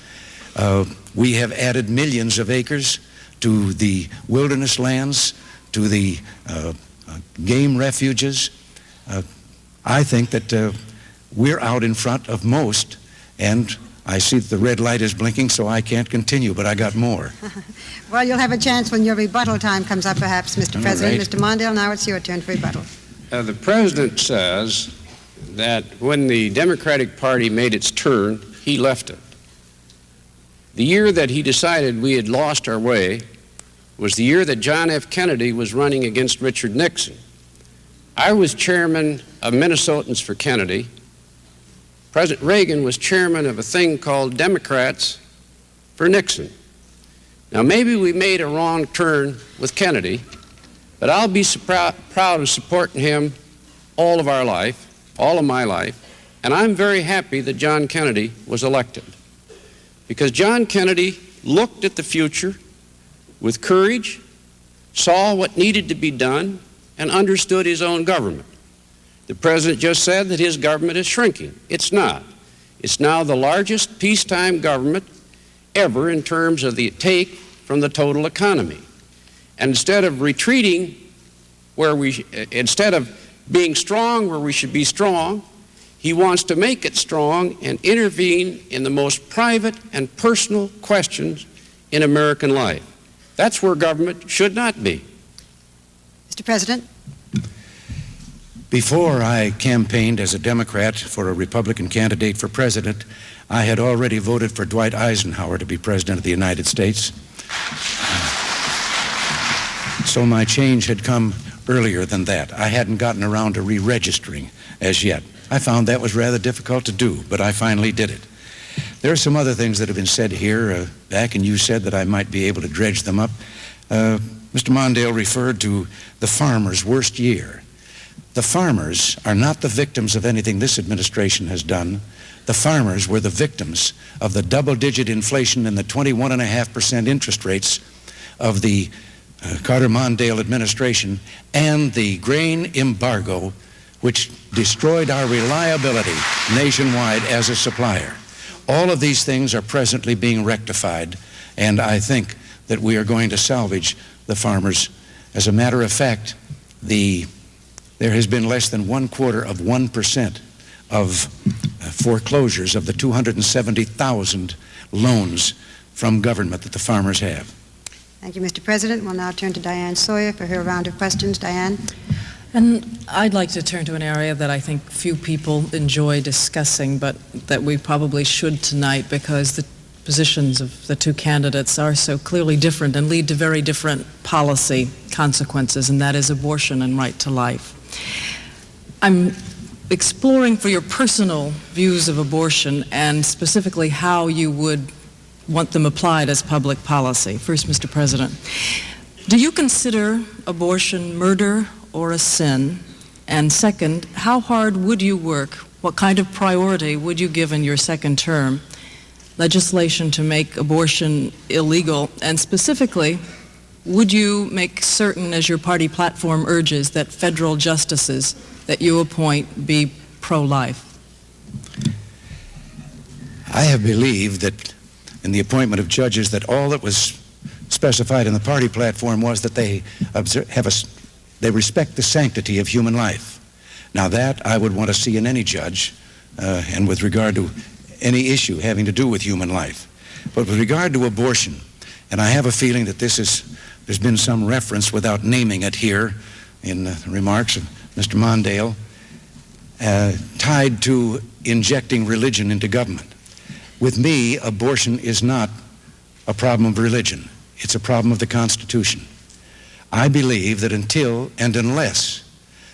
We have added millions of acres to the wilderness lands, to the game refuges. I think that we're out in front of most, and I see that the red light is blinking, so I can't continue, but I got more. Well, you'll have a chance when your rebuttal time comes up, perhaps, Mr. President. Right. Mr. Mondale, now it's your turn for rebuttal. The President says that when the Democratic Party made its turn, he left it. The year that he decided we had lost our way was the year that John F. Kennedy was running against Richard Nixon. I was chairman of Minnesotans for Kennedy. President Reagan was chairman of a thing called Democrats for Nixon. Now, maybe we made a wrong turn with Kennedy, but I'll be proud of supporting him all of our life, all of my life, and I'm very happy that John Kennedy was elected. Because John Kennedy looked at the future with courage, saw what needed to be done, and understood his own government. The President just said that his government is shrinking. It's not. It's now the largest peacetime government ever in terms of the take from the total economy. And instead of retreating instead of being strong where we should be strong, he wants to make it strong and intervene in the most private and personal questions in American life. That's where government should not be. Mr. President. Before I campaigned as a Democrat for a Republican candidate for president, I had already voted for Dwight Eisenhower to be president of the United States. So my change had come earlier than that. I hadn't gotten around to re-registering as yet. I found that was rather difficult to do, but I finally did it. There are some other things that have been said here back, and you said that I might be able to dredge them up. Mr. Mondale referred to the farmers' worst year. The farmers are not the victims of anything this administration has done. The farmers were the victims of the double-digit inflation and the 21.5% interest rates of the Carter-Mondale administration and the grain embargo, which destroyed our reliability nationwide as a supplier. All of these things are presently being rectified, and I think that we are going to salvage the farmers. As a matter of fact, there has been less than 1/4% of foreclosures of the 270,000 loans from government that the farmers have. Thank you, Mr. President. We'll now turn to Diane Sawyer for her round of questions. Diane. And I'd like to turn to an area that I think few people enjoy discussing, but that we probably should tonight, because the positions of the two candidates are so clearly different and lead to very different policy consequences, and that is abortion and right to life. I'm exploring for your personal views of abortion and specifically how you would want them applied as public policy. First, Mr. President, do you consider abortion murder or a sin? And second, how hard would you work? What kind of priority would you give in your second term legislation to make abortion illegal? And specifically, would you make certain, as your party platform urges, that federal justices that you appoint be pro-life? I have believed that in the appointment of judges that all that was specified in the party platform was that they respect the sanctity of human life. Now that I would want to see in any judge, and with regard to any issue having to do with human life. But with regard to abortion, and I have a feeling that there's been some reference without naming it here in the remarks of Mr. Mondale, tied to injecting religion into government. With me, abortion is not a problem of religion. It's a problem of the Constitution. I believe that until and unless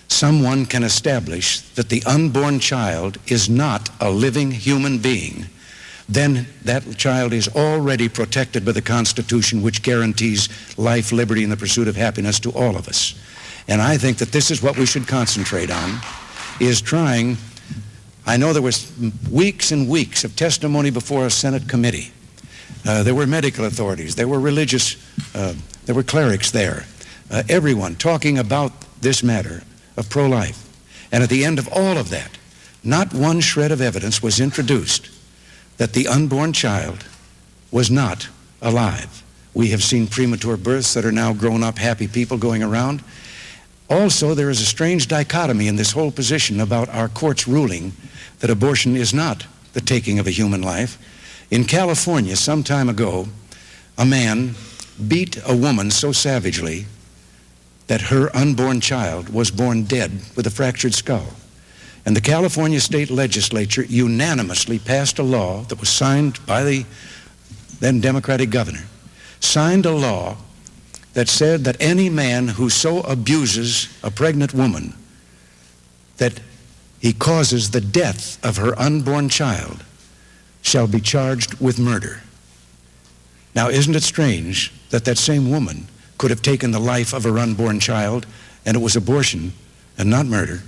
someone can establish that the unborn child is not a living human being, then that child is already protected by the Constitution, which guarantees life, liberty, and the pursuit of happiness to all of us. And I think that this is what we should concentrate on, is trying. I know there was weeks and weeks of testimony before a Senate committee. There were medical authorities, there were religious, there were clerics there, everyone talking about this matter of pro-life. And at the end of all of that, not one shred of evidence was introduced that the unborn child was not alive. We have seen premature births that are now grown-up, happy people going around. Also, there is a strange dichotomy in this whole position about our courts ruling that abortion is not the taking of a human life. In California, some time ago, a man beat a woman so savagely that her unborn child was born dead with a fractured skull. And the California state legislature unanimously passed a law that was signed by the then Democratic governor, signed a law that said that any man who so abuses a pregnant woman that he causes the death of her unborn child shall be charged with murder. Now, isn't it strange that that same woman could have taken the life of her unborn child and it was abortion and not murder,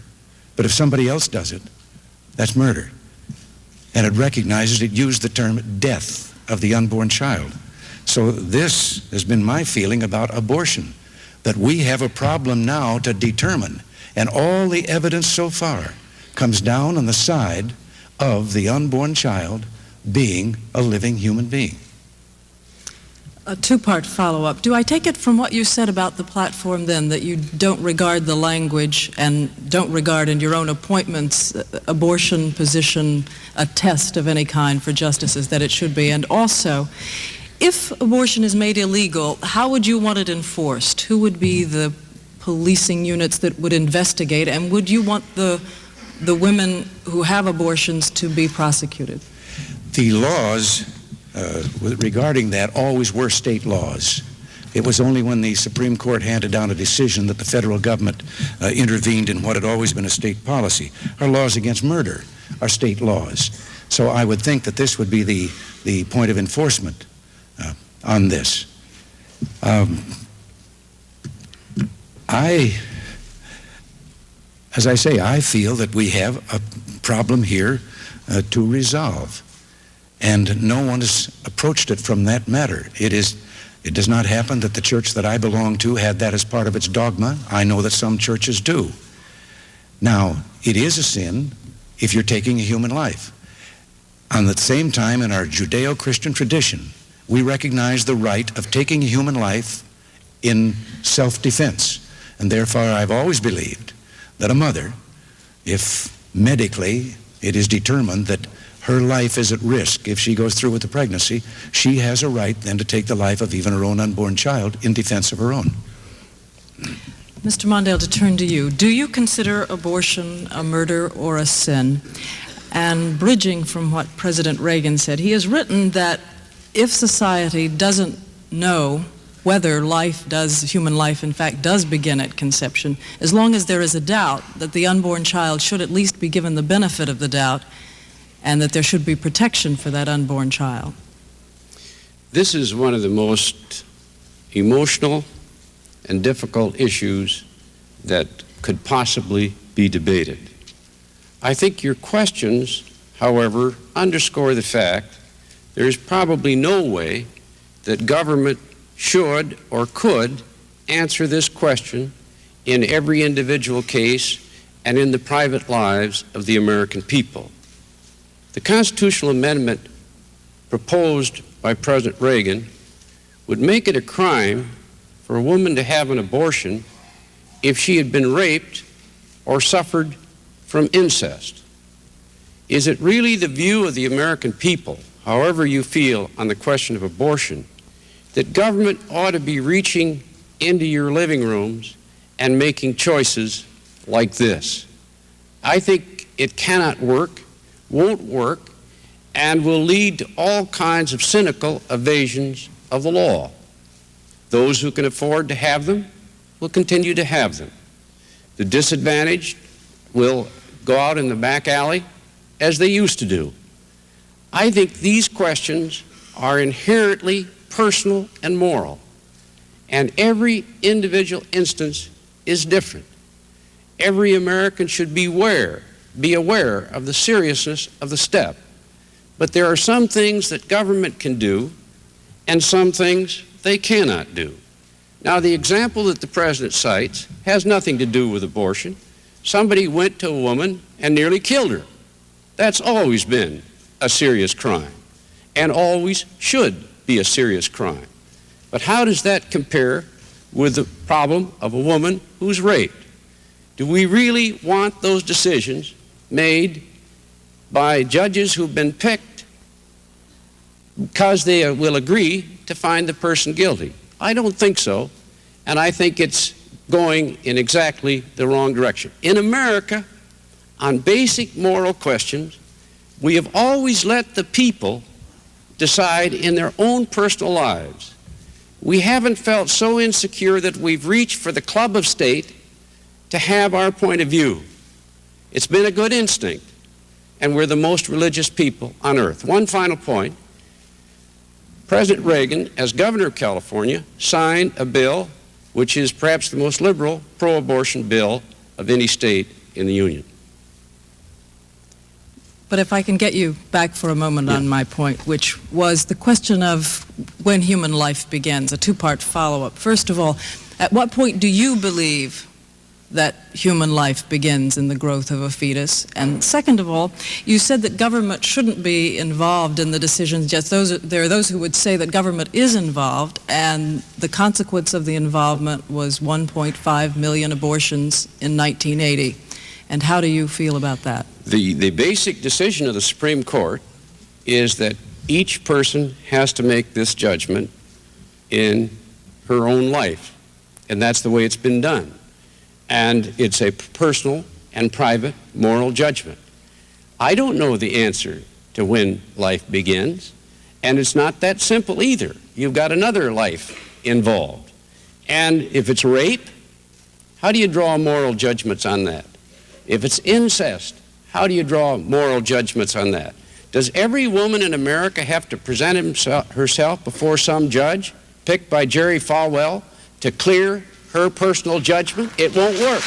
but if somebody else does it, that's murder. And it recognizes, it used the term death of the unborn child. So this has been my feeling about abortion, that we have a problem now to determine, and all the evidence so far comes down on the side of the unborn child being a living human being. A two-part follow-up. Do I take it from what you said about the platform then that you don't regard the language and don't regard in your own appointments abortion position a test of any kind for justices that it should be? And also, if abortion is made illegal, how would you want it enforced? Who would be the policing units that would investigate, and would you want the women who have abortions to be prosecuted? The laws regarding that always were state laws. It was only when the Supreme Court handed down a decision that the federal government intervened in what had always been a state policy. Our laws against murder are state laws. So I would think that this would be the point of enforcement on this. As I say, I feel that we have a problem here to resolve. And no one has approached it from that matter. It does not happen that the church that I belong to had that as part of its dogma. I know that some churches do. Now, it is a sin if you're taking a human life. On the same time, in our Judeo-Christian tradition, we recognize the right of taking a human life in self-defense. And therefore, I've always believed that a mother, if medically it is determined that her life is at risk if she goes through with the pregnancy, she has a right then to take the life of even her own unborn child in defense of her own. Mr. Mondale, to turn to you, do you consider abortion a murder or a sin? And bridging from what President Reagan said, he has written that if society doesn't know whether human life in fact does begin at conception, as long as there is a doubt that the unborn child should at least be given the benefit of the doubt, and that there should be protection for that unborn child. This is one of the most emotional and difficult issues that could possibly be debated. I think your questions, however, underscore the fact there is probably no way that government should or could answer this question in every individual case and in the private lives of the American people. The constitutional amendment proposed by President Reagan would make it a crime for a woman to have an abortion if she had been raped or suffered from incest. Is it really the view of the American people, however you feel on the question of abortion, that government ought to be reaching into your living rooms and making choices like this? I think it cannot work, won't work, and will lead to all kinds of cynical evasions of the law. Those who can afford to have them will continue to have them. The disadvantaged will go out in the back alley as they used to do. I think these questions are inherently personal and moral, and every individual instance is different. Every American should be aware of the seriousness of the step. But there are some things that government can do and some things they cannot do. Now, the example that the President cites has nothing to do with abortion. Somebody went to a woman and nearly killed her. That's always been a serious crime and always should be a serious crime. But how does that compare with the problem of a woman who's raped? Do we really want those decisions made by judges who've been picked because they will agree to find the person guilty? I don't think so, and I think it's going in exactly the wrong direction. In America, on basic moral questions, we have always let the people decide in their own personal lives. We haven't felt so insecure that we've reached for the club of state to have our point of view. It's been a good instinct, and we're the most religious people on earth. One final point. President Reagan, as governor of California, signed a bill which is perhaps the most liberal pro-abortion bill of any state in the Union. But if I can get you back for a moment on my point, which was the question of when human life begins, a two-part follow-up. First of all, at what point do you believe that human life begins in the growth of a fetus? And second of all, you said that government shouldn't be involved in the decisions. Just there are those who would say that government is involved, and the consequence of the involvement was 1.5 million abortions in 1980. And how do you feel about that? The basic decision of the Supreme Court is that each person has to make this judgment in her own life, and that's the way it's been done. And it's a personal and private moral judgment. I don't know the answer to when life begins, and it's not that simple either. You've got another life involved. And if it's rape, how do you draw moral judgments on that? If it's incest, how do you draw moral judgments on that? Does every woman in America have to present herself before some judge picked by Jerry Falwell to clear her personal judgment? It won't work.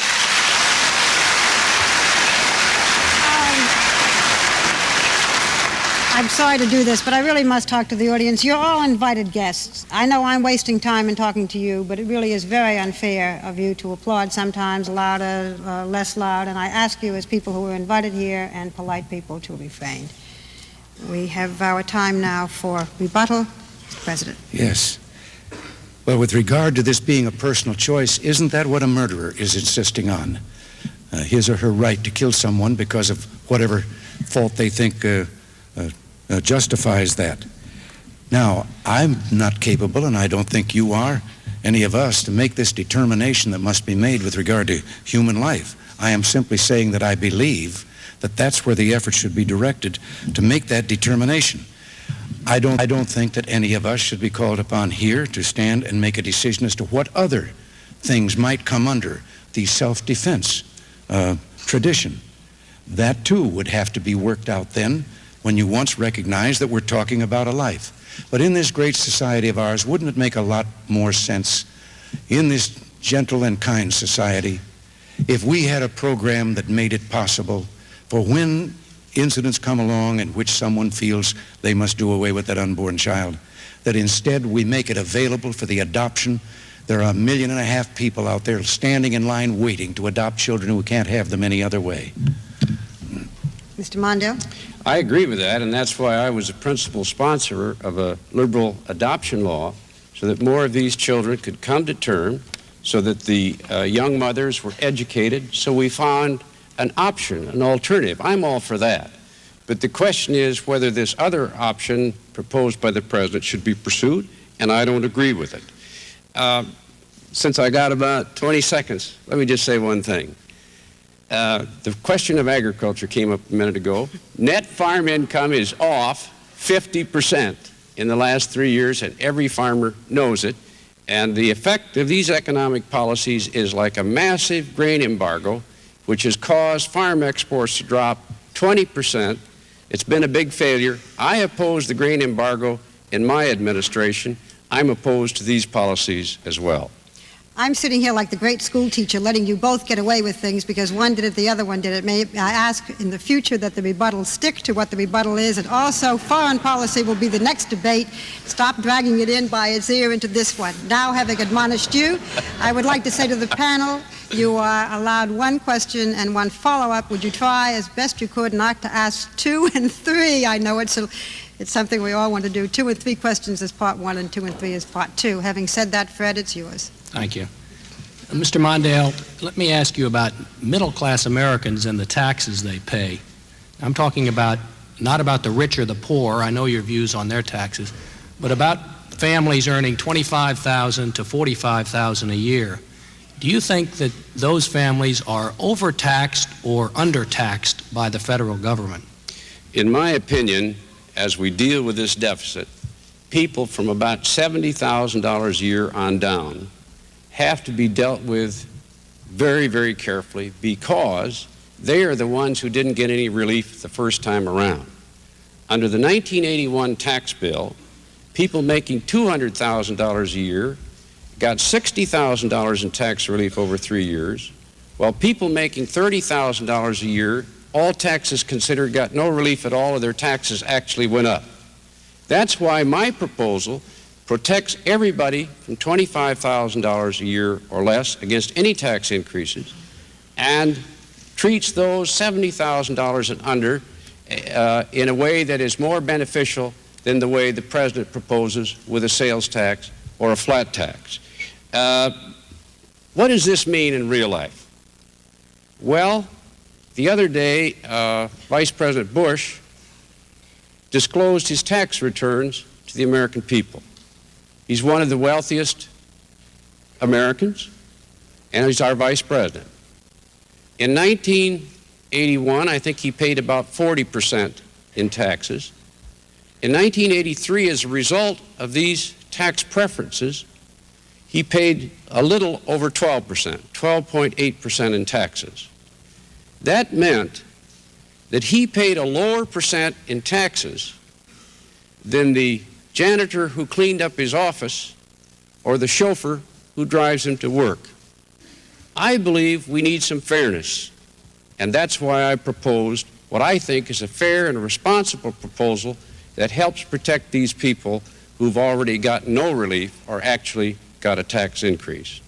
I'm sorry to do this, but I really must talk to the audience. You're all invited guests. I know I'm wasting time in talking to you, but it really is very unfair of you to applaud sometimes louder, less loud, and I ask you as people who are invited here and polite people to refrain. We have our time now for rebuttal. Mr. President. Yes. Well, with regard to this being a personal choice, isn't that what a murderer is insisting on? His or her right to kill someone because of whatever fault they think justifies that. Now, I'm not capable, and I don't think you are, any of us, to make this determination that must be made with regard to human life. I am simply saying that I believe that that's where the effort should be directed to make that determination. I don't think that any of us should be called upon here to stand and make a decision as to what other things might come under the self-defense tradition. That, too, would have to be worked out then when you once recognize that we're talking about a life. But in this great society of ours, wouldn't it make a lot more sense in this gentle and kind society if we had a program that made it possible for when incidents come along in which someone feels they must do away with that unborn child, that instead we make it available for the adoption? There are 1.5 million people out there standing in line waiting to adopt children who can't have them any other way. Mr. Mondale? I agree with that, and that's why I was a principal sponsor of a liberal adoption law, so that more of these children could come to term, so that the young mothers were educated, so we found an option, an alternative. I'm all for that. But the question is whether this other option proposed by the President should be pursued, and I don't agree with it. Since I got about 20 seconds, let me just say one thing. The question of agriculture came up a minute ago. Net farm income is off 50% in the last 3 years, and every farmer knows it. And the effect of these economic policies is like a massive grain embargo, which has caused farm exports to drop 20%. It's been a big failure. I oppose the grain embargo in my administration. I'm opposed to these policies as well. I'm sitting here like the great school teacher letting you both get away with things because one did it, the other one did it. May I ask in the future that the rebuttal stick to what the rebuttal is, and also foreign policy will be the next debate. Stop dragging it in by its ear into this one. Now, having admonished you, I would like to say to the panel, you are allowed one question and one follow-up. Would you try as best you could not to ask 2 and 3? I know it's It's something we all want to do. 2 and 3 questions is part 1 and 2 and 3 is part 2. Having said that, Fred, it's yours. Thank you. Mr. Mondale, let me ask you about middle-class Americans and the taxes they pay. I'm talking about not about the rich or the poor, I know your views on their taxes, but about families earning $25,000 to $45,000 a year. Do you think that those families are overtaxed or undertaxed by the federal government? In my opinion, as we deal with this deficit, people from about $70,000 a year on down have to be dealt with very, very carefully, because they are the ones who didn't get any relief the first time around. Under the 1981 tax bill, people making $200,000 a year got $60,000 in tax relief over 3 years, while people making $30,000 a year, all taxes considered, got no relief at all, or their taxes actually went up. That's why my proposal protects everybody from $25,000 a year or less against any tax increases, and treats those $70,000 and under in a way that is more beneficial than the way the President proposes with a sales tax or a flat tax. What does this mean in real life? Well, the other day, Vice President Bush disclosed his tax returns to the American people. He's one of the wealthiest Americans, and he's our Vice President. In 1981, I think he paid about 40% in taxes. In 1983, as a result of these tax preferences, he paid a little over 12%, 12.8% in taxes. That meant that he paid a lower percent in taxes than the janitor who cleaned up his office or the chauffeur who drives him to work. I believe we need some fairness, and that's why I proposed what I think is a fair and responsible proposal that helps protect these people who've already gotten no relief or actually got a tax increase.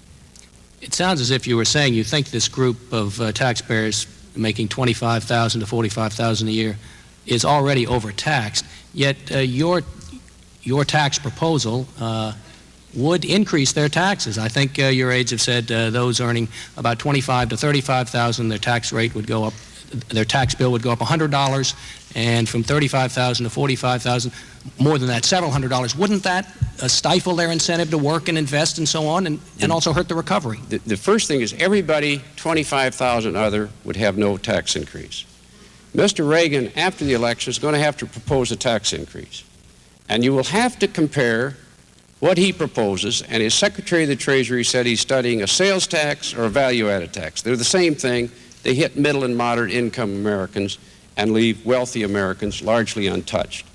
It sounds as if you were saying you think this group of taxpayers making $25,000 to $45,000 a year is already overtaxed, yet your tax proposal would increase their taxes. I think your aides have said those earning about $25,000 to $35,000, their tax rate would go up, their tax bill would go up $100, and from $35,000 to $45,000, more than that, several $100. Wouldn't that stifle their incentive to work and invest and so on, and also hurt the recovery? The first thing is everybody 25,000 other would have no tax increase. Mr. Reagan, after the election, is going to have to propose a tax increase. And you will have to compare what he proposes, and his Secretary of the Treasury said he's studying a sales tax or a value-added tax. They're the same thing. They hit middle and moderate income Americans and leave wealthy Americans largely untouched.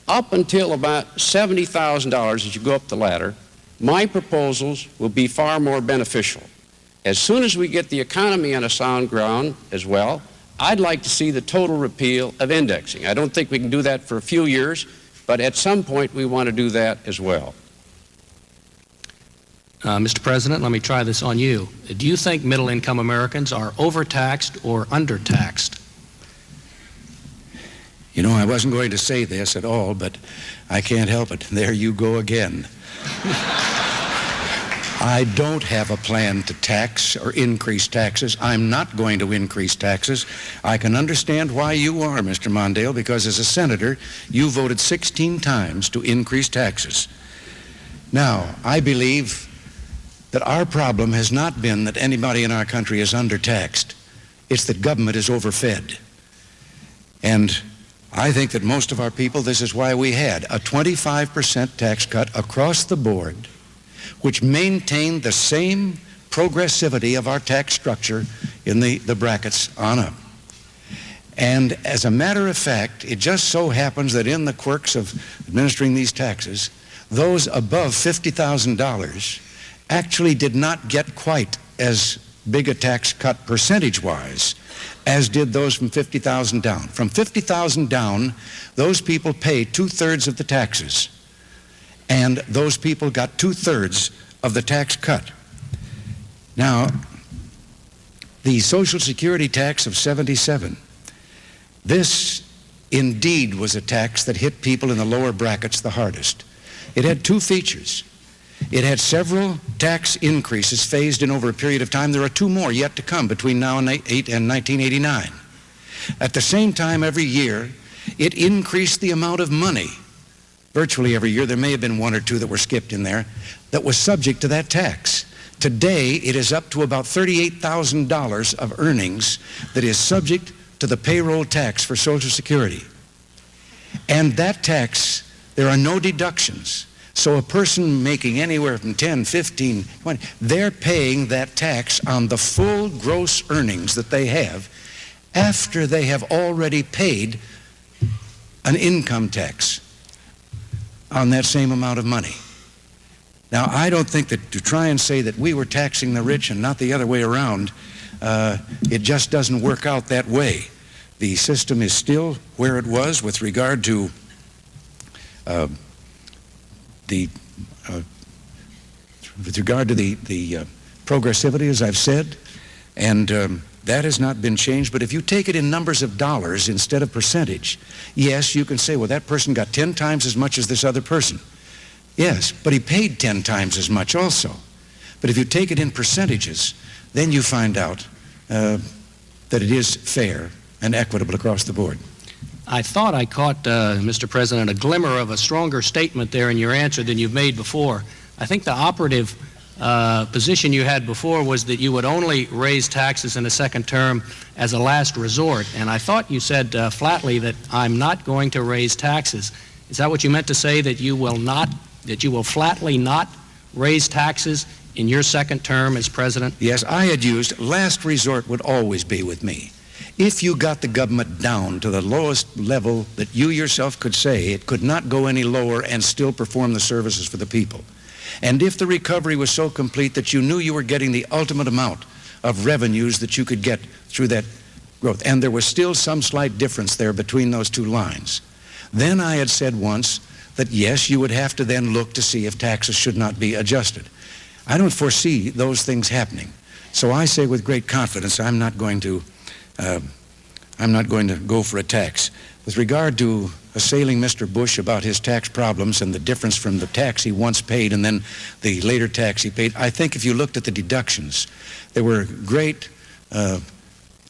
Up until about $70,000 as you go up the ladder, my proposals will be far more beneficial. As soon as we get the economy on a sound ground as well, I'd like to see the total repeal of indexing. I don't think we can do that for a few years, but at some point we want to do that as well. Mr. President, let me try this on you. Do you think middle-income Americans are overtaxed or undertaxed? You know, I wasn't going to say this at all, but I can't help it. There you go again. I don't have a plan to tax or increase taxes. I'm not going to increase taxes. I can understand why you are, Mr. Mondale, because as a senator, you voted 16 times to increase taxes. Now, I believe that our problem has not been that anybody in our country is undertaxed. It's that government is overfed. And I think that most of our people, this is why we had a 25% tax cut across the board, which maintained the same progressivity of our tax structure in the brackets on up. And as a matter of fact, it just so happens that in the quirks of administering these taxes, those above $50,000 actually did not get quite as big a tax cut percentage-wise as did those from 50,000 down. From 50,000 down, those people pay 2/3 of the taxes, and those people got 2/3 of the tax cut. Now, the Social Security tax of 77, this indeed was a tax that hit people in the lower brackets the hardest. It had two features. It had several tax increases phased in over a period of time. There are two more yet to come between now and 1989. At the same time, every year, it increased the amount of money. Virtually every year, there may have been one or two that were skipped in there, that was subject to that tax. Today, it is up to about $38,000 of earnings that is subject to the payroll tax for Social Security. And that tax, there are no deductions. So a person making anywhere from 10, 15, 20, they're paying that tax on the full gross earnings that they have after they have already paid an income tax on that same amount of money. Now, I don't think that to try and say that we were taxing the rich and not the other way around, it just doesn't work out that way. The system is still where it was with regard to the progressivity, as I've said, and that has not been changed. But if you take it in numbers of dollars instead of percentage, yes, you can say, well, that person got 10 times as much as this other person. Yes, but he paid 10 times as much also. But if you take it in percentages, then you find out that it is fair and equitable across the board. I thought I caught, Mr. President, a glimmer of a stronger statement there in your answer than you've made before. I think the operative position you had before was that you would only raise taxes in a second term as a last resort, and I thought you said flatly that I'm not going to raise taxes. Is that what you meant to say, that you will flatly not raise taxes in your second term as president? Yes, I had used last resort would always be with me. If you got the government down to the lowest level that you yourself could say it could not go any lower and still perform the services for the people, and if the recovery was so complete that you knew you were getting the ultimate amount of revenues that you could get through that growth, and there was still some slight difference there between those two lines, then I had said once that yes, you would have to then look to see if taxes should not be adjusted. I don't foresee those things happening. So I say with great confidence, I'm not going to go for a tax. With regard to assailing Mr. Bush about his tax problems and the difference from the tax he once paid and then the later tax he paid, I think if you looked at the deductions, there were great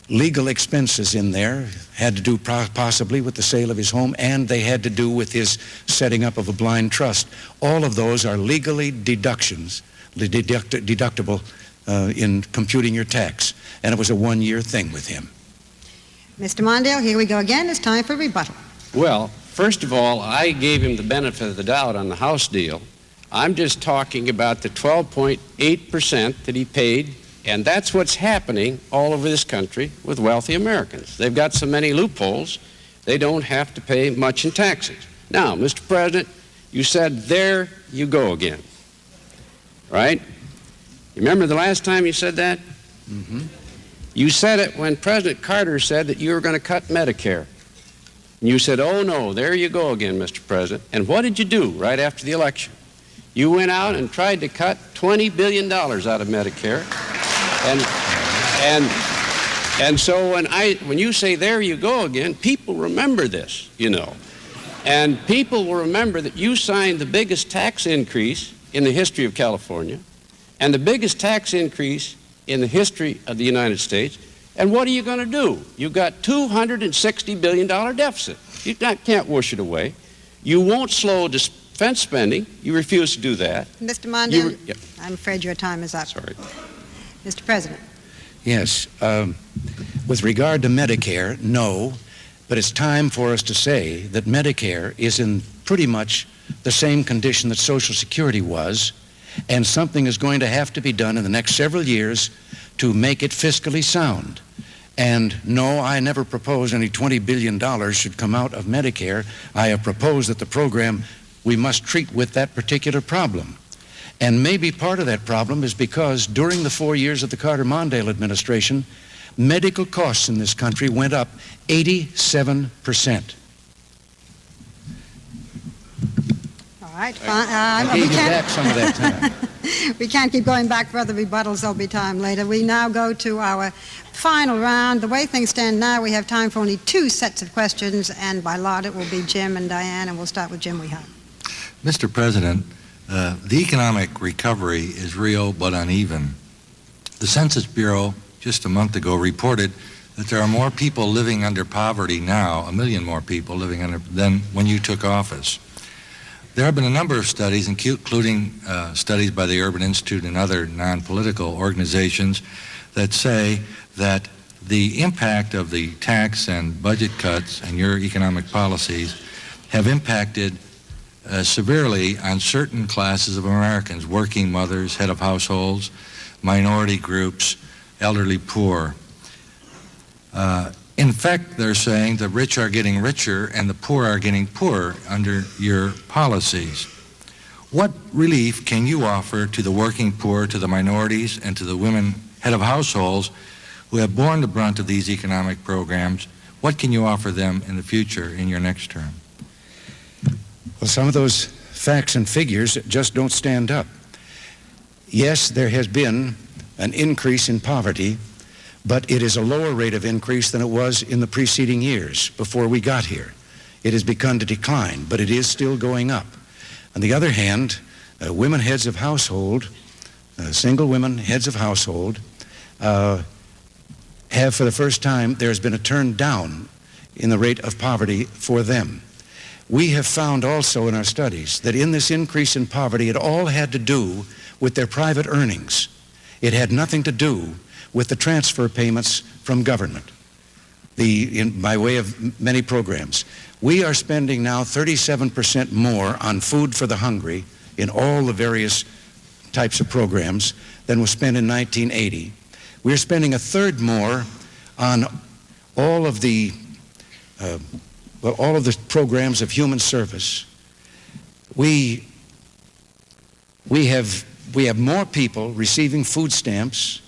legal expenses in there, had to do possibly with the sale of his home, and they had to do with his setting up of a blind trust. All of those are legally deductible in computing your tax, and it was a one-year thing with him. Mr. Mondale, here we go again. It's time for rebuttal. Well, first of all, I gave him the benefit of the doubt on the House deal. I'm just talking about the 12.8% that he paid, and that's what's happening all over this country with wealthy Americans. They've got so many loopholes, they don't have to pay much in taxes. Now, Mr. President, you said, there you go again, right? You remember the last time you said that? Mm-hmm. You said it when President Carter said that you were going to cut Medicare. And you said, oh no, there you go again, Mr. President. And what did you do right after the election? You went out and tried to cut $20 billion out of Medicare. And so when you say there you go again, people remember this, you know. And people will remember that you signed the biggest tax increase in the history of California and the biggest tax increase in the history of the United States. And what are you going to do? You've got $260 billion deficit. You can't wish it away. You won't slow defense spending. You refuse to do that. Mr. Mondale, Yep. I'm afraid your time is up. Sorry. Mr. President. Yes. With regard to Medicare, no. But it's time for us to say that Medicare is in pretty much the same condition that Social Security was, and something is going to have to be done in the next several years to make it fiscally sound. And no, I never proposed any $20 billion should come out of Medicare. I have proposed that the program, we must treat with that particular problem. And maybe part of that problem is because during the 4 years of the Carter-Mondale administration, medical costs in this country went up 87%. All right, fine. I gave you back some of that time. We can't keep going back for other rebuttals. There'll be time later. We now go to our final round. The way things stand now, we have time for only 2 sets of questions, and by lot it will be Jim and Diane, and we'll start with Jim Weha. Mr. President, the economic recovery is real but uneven. The Census Bureau just a month ago reported that there are more people living under poverty now, 1 million more people living under, than when you took office. There have been a number of studies, including studies by the Urban Institute and other non-political organizations, that say that the impact of the tax and budget cuts and your economic policies have impacted severely on certain classes of Americans: working mothers, head of households, minority groups, elderly poor. In fact, they're saying the rich are getting richer and the poor are getting poorer under your policies. What relief can you offer to the working poor, to the minorities, and to the women head of households who have borne the brunt of these economic programs? What can you offer them in the future in your next term? Well, some of those facts and figures just don't stand up. Yes, there has been an increase in poverty, but it is a lower rate of increase than it was in the preceding years before we got here. It has begun to decline, but it is still going up. On the other hand, women heads of household, single women heads of household, have for the first time, there's been a turn down in the rate of poverty for them. We have found also in our studies that in this increase in poverty, it all had to do with their private earnings. It had nothing to do with the transfer payments from government, by way of many programs. We are spending now 37% more on food for the hungry in all the various types of programs than was spent in 1980. We're spending a third more on all of the programs of human service. We have more people receiving food stamps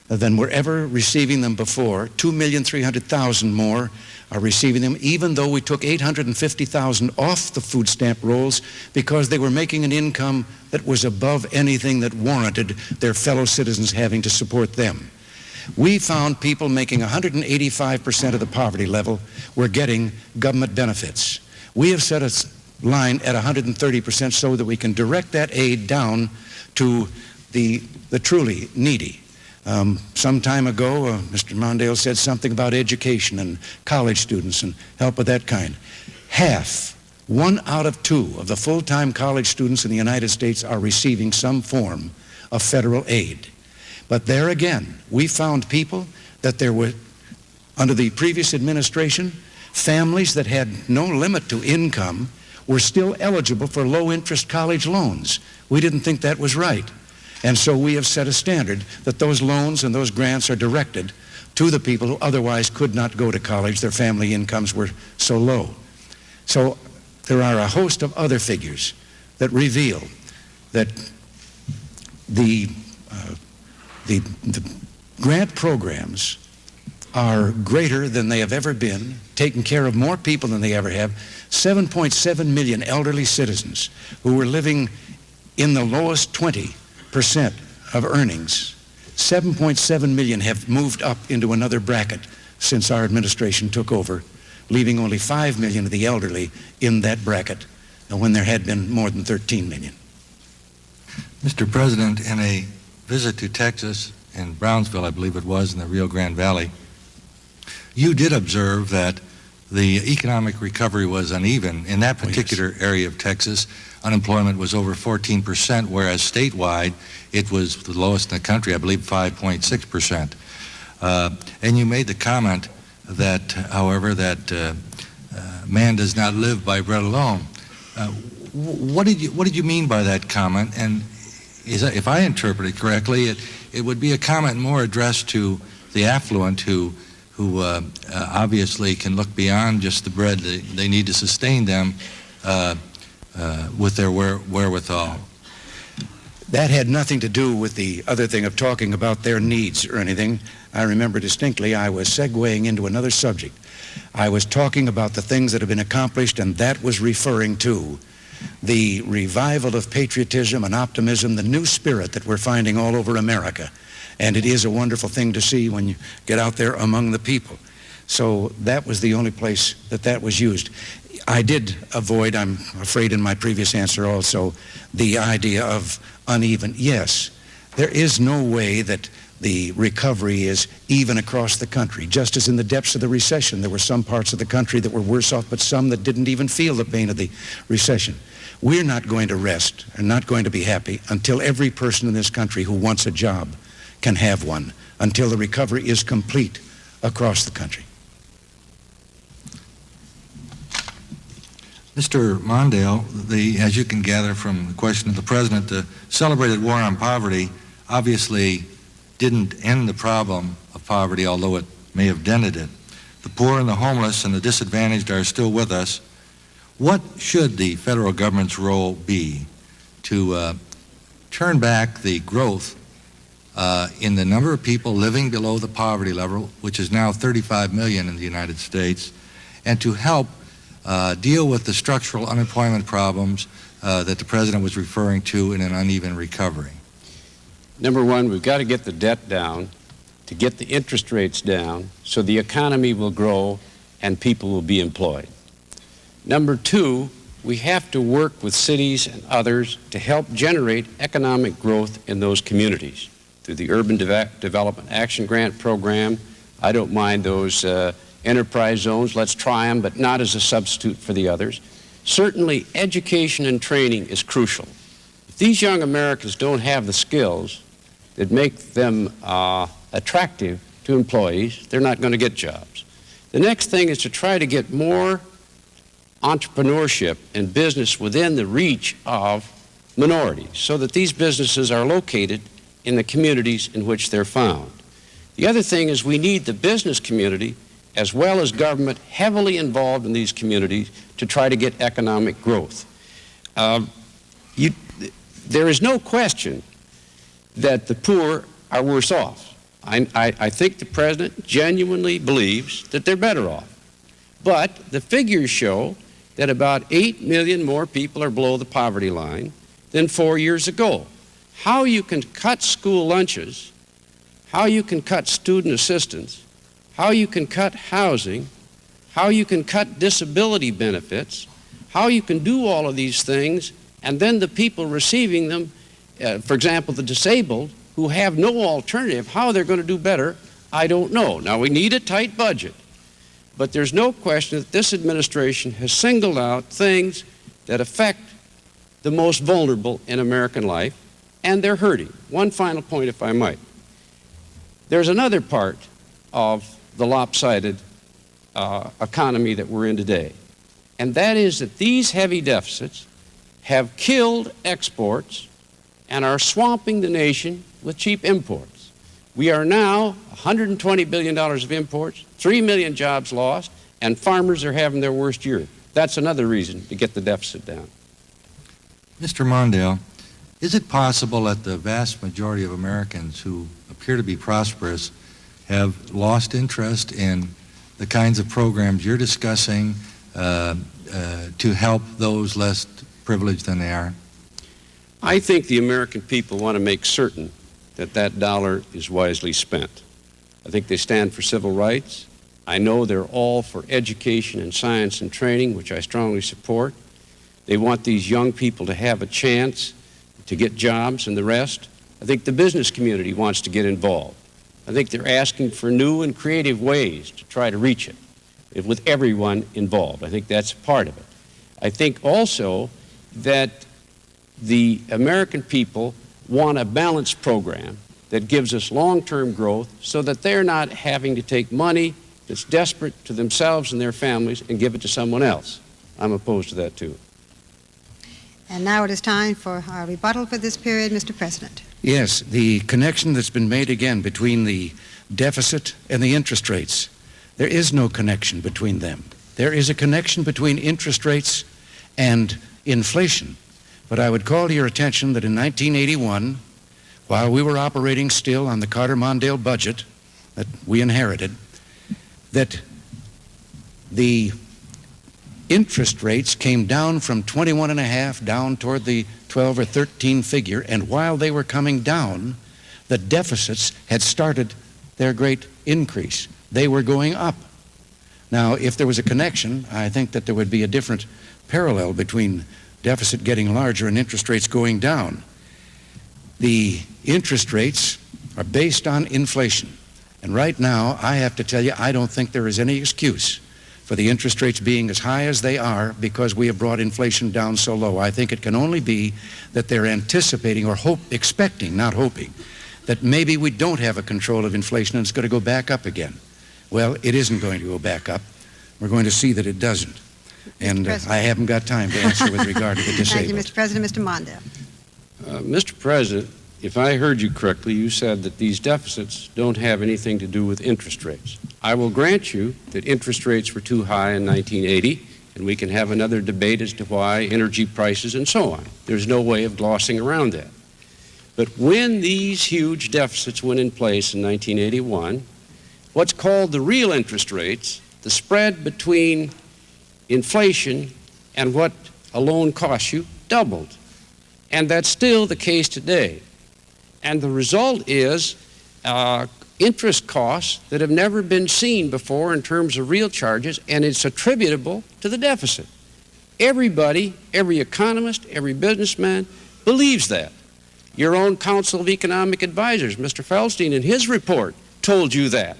than were ever receiving them before. 2,300,000 more are receiving them, even though we took 850,000 off the food stamp rolls because they were making an income that was above anything that warranted their fellow citizens having to support them. We found people making 185% of the poverty level were getting government benefits. We have set a line at 130% so that we can direct that aid down to the truly needy. Some time ago, Mr. Mondale said something about education and college students and help of that kind. Half, 1 out of 2 of the full-time college students in the United States are receiving some form of federal aid. But there again, we found people that there were, under the previous administration, families that had no limit to income were still eligible for low-interest college loans. We didn't think that was right. And so we have set a standard that those loans and those grants are directed to the people who otherwise could not go to college. Their family incomes were so low. So there are a host of other figures that reveal that the grant programs are greater than they have ever been, taking care of more people than they ever have. 7.7 million elderly citizens who were living in the lowest 20% of earnings. 7.7 million have moved up into another bracket since our administration took over, leaving only 5 million of the elderly in that bracket when there had been more than 13 million. Mr. President, in a visit to Texas, in Brownsville, I believe it was, in the Rio Grande Valley, you did observe that the economic recovery was uneven. In that particular area of Texas, unemployment was over 14%, whereas statewide it was the lowest in the country, I believe 5.6%. And you made the comment that, however, that man does not live by bread alone. What did you mean by that comment? And if I interpret it correctly, it would be a comment more addressed to the affluent who obviously can look beyond just the bread they need to sustain them with their wherewithal. That had nothing to do with the other thing of talking about their needs or anything. I remember distinctly I was segueing into another subject. I was talking about the things that have been accomplished, and that was referring to the revival of patriotism and optimism, the new spirit that we're finding all over America. And it is a wonderful thing to see when you get out there among the people. So that was the only place that was used. I did avoid, I'm afraid in my previous answer also, the idea of uneven. Yes, there is no way that the recovery is even across the country. Just as in the depths of the recession, there were some parts of the country that were worse off, but some that didn't even feel the pain of the recession. We're not going to rest and not going to be happy until every person in this country who wants a job can have one, until the recovery is complete across the country. Mr. Mondale, as you can gather from the question of the President, the celebrated war on poverty obviously didn't end the problem of poverty, although it may have dented it. The poor and the homeless and the disadvantaged are still with us. What should the federal government's role be to turn back the growth in the number of people living below the poverty level, which is now 35 million in the United States, and to help deal with the structural unemployment problems that the President was referring to in an uneven recovery? Number one, we've got to get the debt down, to get the interest rates down, so the economy will grow and people will be employed. Number two, we have to work with cities and others to help generate economic growth in those communities through the Urban Development Action Grant Program. I don't mind those enterprise zones. Let's try them, but not as a substitute for the others. Certainly, education and training is crucial. If these young Americans don't have the skills that make them attractive to employees, they're not going to get jobs. The next thing is to try to get more entrepreneurship and business within the reach of minorities so that these businesses are located in the communities in which they're found. The other thing is we need the business community as well as government heavily involved in these communities to try to get economic growth. There is no question that the poor are worse off. I think the President genuinely believes that they're better off. But the figures show that about 8 million more people are below the poverty line than 4 years ago. How you can cut school lunches, how you can cut student assistance, how you can cut housing, how you can cut disability benefits, how you can do all of these things, and then the people receiving them, for example, the disabled, who have no alternative, how they're going to do better, I don't know. Now, we need a tight budget, but there's no question that this administration has singled out things that affect the most vulnerable in American life, and they're hurting. One final point, if I might. There's another part of the lopsided economy that we're in today, and that is that these heavy deficits have killed exports and are swamping the nation with cheap imports. We are now $120 billion of imports, 3 million jobs lost, and farmers are having their worst year. That's another reason to get the deficit down. Mr. Mondale, is it possible that the vast majority of Americans who appear to be prosperous have lost interest in the kinds of programs you're discussing to help those less privileged than they are? I think the American people want to make certain that that dollar is wisely spent. I think they stand for civil rights. I know they're all for education and science and training, which I strongly support. They want these young people to have a chance to get jobs and the rest. I think the business community wants to get involved. I think they're asking for new and creative ways to try to reach it with everyone involved. I think that's part of it. I think also that the American people want a balanced program that gives us long-term growth so that they're not having to take money that's desperate to themselves and their families and give it to someone else. I'm opposed to that too. And now it is time for our rebuttal for this period, Mr. President. Yes, the connection that's been made again between the deficit and the interest rates. There is no connection between them. There is a connection between interest rates and inflation. But I would call to your attention that in 1981, while we were operating still on the Carter-Mondale budget that we inherited, that the interest rates came down from 21.5 down toward the 12 or 13 figure, and while they were coming down, the deficits had started their great increase. They were going up. Now, if there was a connection, I think that there would be a different parallel between deficit getting larger and interest rates going down. The interest rates are based on inflation. And right now, I have to tell you, I don't think there is any excuse for the interest rates being as high as they are because we have brought inflation down so low. I think it can only be that they're anticipating or expecting, not hoping, that maybe we don't have a control of inflation and it's going to go back up again. Well, it isn't going to go back up. We're going to see that it doesn't. And I haven't got time to answer with regard to the disabled. Thank you, Mr. President. Mr. Mondale. Mr. President, if I heard you correctly, you said that these deficits don't have anything to do with interest rates. I will grant you that interest rates were too high in 1980, and we can have another debate as to why, energy prices and so on. There's no way of glossing around that. But when these huge deficits went in place in 1981, what's called the real interest rates, the spread between inflation and what a loan costs you, doubled. And that's still the case today. And the result is interest costs that have never been seen before in terms of real charges, and it's attributable to the deficit. Everybody, every economist, every businessman believes that. Your own Council of Economic Advisors, Mr. Feldstein, in his report told you that.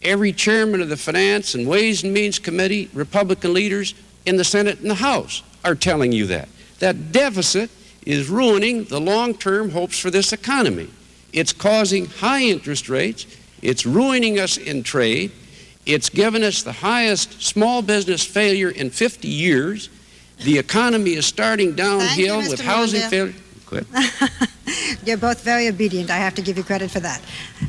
Every chairman of the Finance and Ways and Means Committee, Republican leaders in the Senate and the House are telling you that. That deficit is ruining the long-term hopes for this economy. It's causing high interest rates. It's ruining us in trade. It's given us the highest small business failure in 50 years. The economy is starting downhill with housing failure. Quit. You're both very obedient. I have to give you credit for that.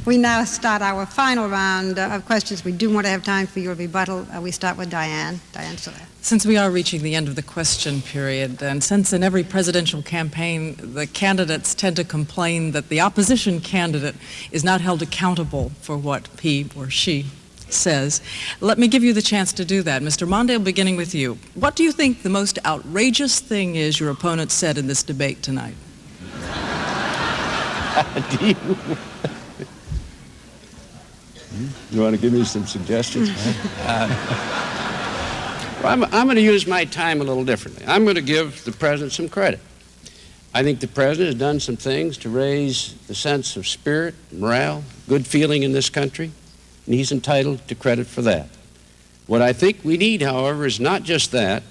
We now start our final round of questions. We do want to have time for your rebuttal. We start with Diane. Diane Sawyer. Since we are reaching the end of the question period, and since in every presidential campaign the candidates tend to complain that the opposition candidate is not held accountable for what he or she says, let me give you the chance to do that. Mr. Mondale, beginning with you. What do you think the most outrageous thing is your opponent said in this debate tonight? You want to give me some suggestions? I'm going to use my time a little differently. I'm going to give the president some credit. I think the president has done some things to raise the sense of spirit, morale, good feeling in this country, and he's entitled to credit for that. What I think we need, however, is not just that,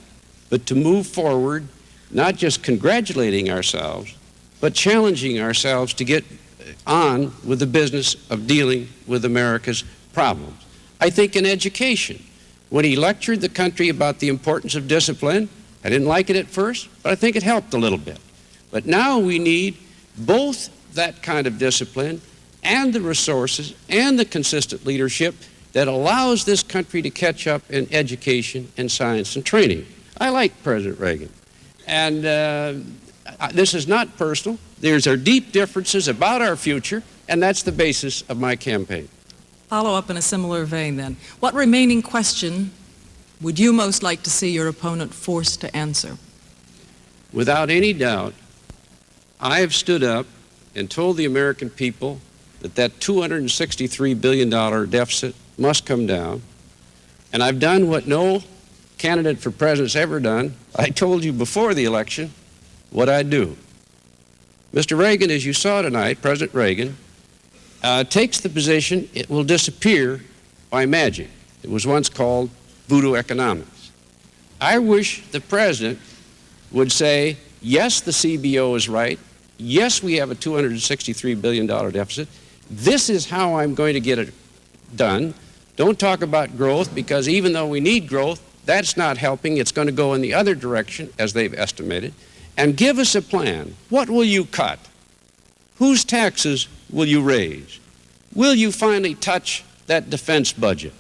but to move forward, not just congratulating ourselves, but challenging ourselves to get on with the business of dealing with America's problems. I think in education, when he lectured the country about the importance of discipline, I didn't like it at first, but I think it helped a little bit. But now we need both that kind of discipline and the resources and the consistent leadership that allows this country to catch up in education and science and training. I like President Reagan. And this is not personal. There are deep differences about our future, and that's the basis of my campaign. Follow up in a similar vein then. What remaining question would you most like to see your opponent forced to answer? Without any doubt, I have stood up and told the American people that $263 billion deficit must come down. And I've done what no candidate for president's ever done. I told you before the election what I'd do. Mr. Reagan, as you saw tonight, President Reagan, takes the position it will disappear by magic. It was once called voodoo economics. I wish the president would say, yes, the CBO is right. Yes, we have a $263 billion deficit. This is how I'm going to get it done. Don't talk about growth, because even though we need growth, that's not helping. It's going to go in the other direction, as they've estimated. And give us a plan. What will you cut? Whose taxes will you raise? Will you finally touch that defense budget?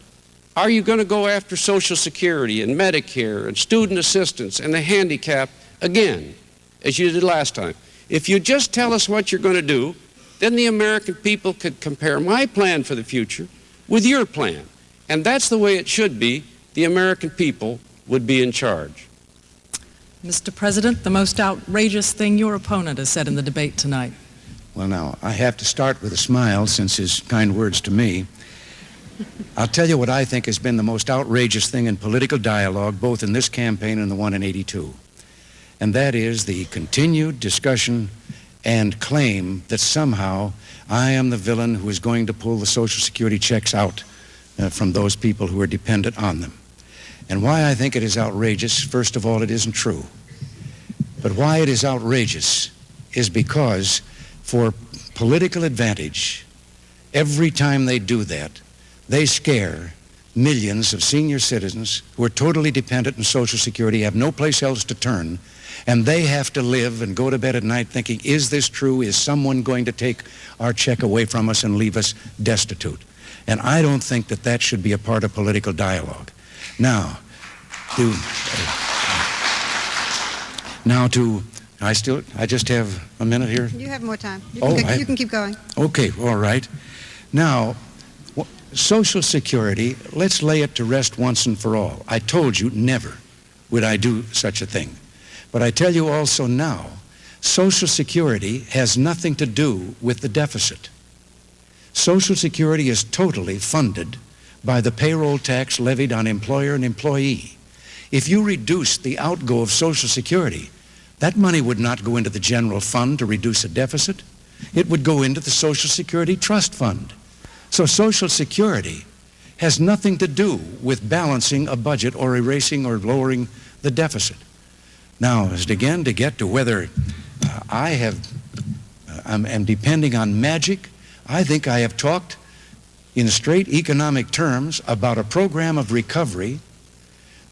Are you going to go after Social Security and Medicare and student assistance and the handicap again, as you did last time? If you just tell us what you're going to do, then the American people could compare my plan for the future with your plan. And that's the way it should be. The American people would be in charge. Mr. President, the most outrageous thing your opponent has said in the debate tonight. Well, now, I have to start with a smile since his kind words to me. I'll tell you what I think has been the most outrageous thing in political dialogue, both in this campaign and the one in '82. And that is the continued discussion and claim that somehow I am the villain who is going to pull the Social Security checks out from those people who are dependent on them. And why I think it is outrageous, first of all, it isn't true. But why it is outrageous is because for political advantage, every time they do that, they scare millions of senior citizens who are totally dependent on Social Security, have no place else to turn, and they have to live and go to bed at night thinking, is this true? Is someone going to take our check away from us and leave us destitute? And I don't think that that should be a part of political dialogue. I just have a minute here. You have more time. You can keep going. Okay, all right. Now, Social Security, let's lay it to rest once and for all. I told you never would I do such a thing. But I tell you also now, Social Security has nothing to do with the deficit. Social Security is totally funded by the payroll tax levied on employer and employee. If you reduce the outgo of Social Security, that money would not go into the general fund to reduce a deficit. It would go into the Social Security Trust Fund. So Social Security has nothing to do with balancing a budget or erasing or lowering the deficit. Now, as again to get to whether I'm depending on magic, I think I have talked in straight economic terms about a program of recovery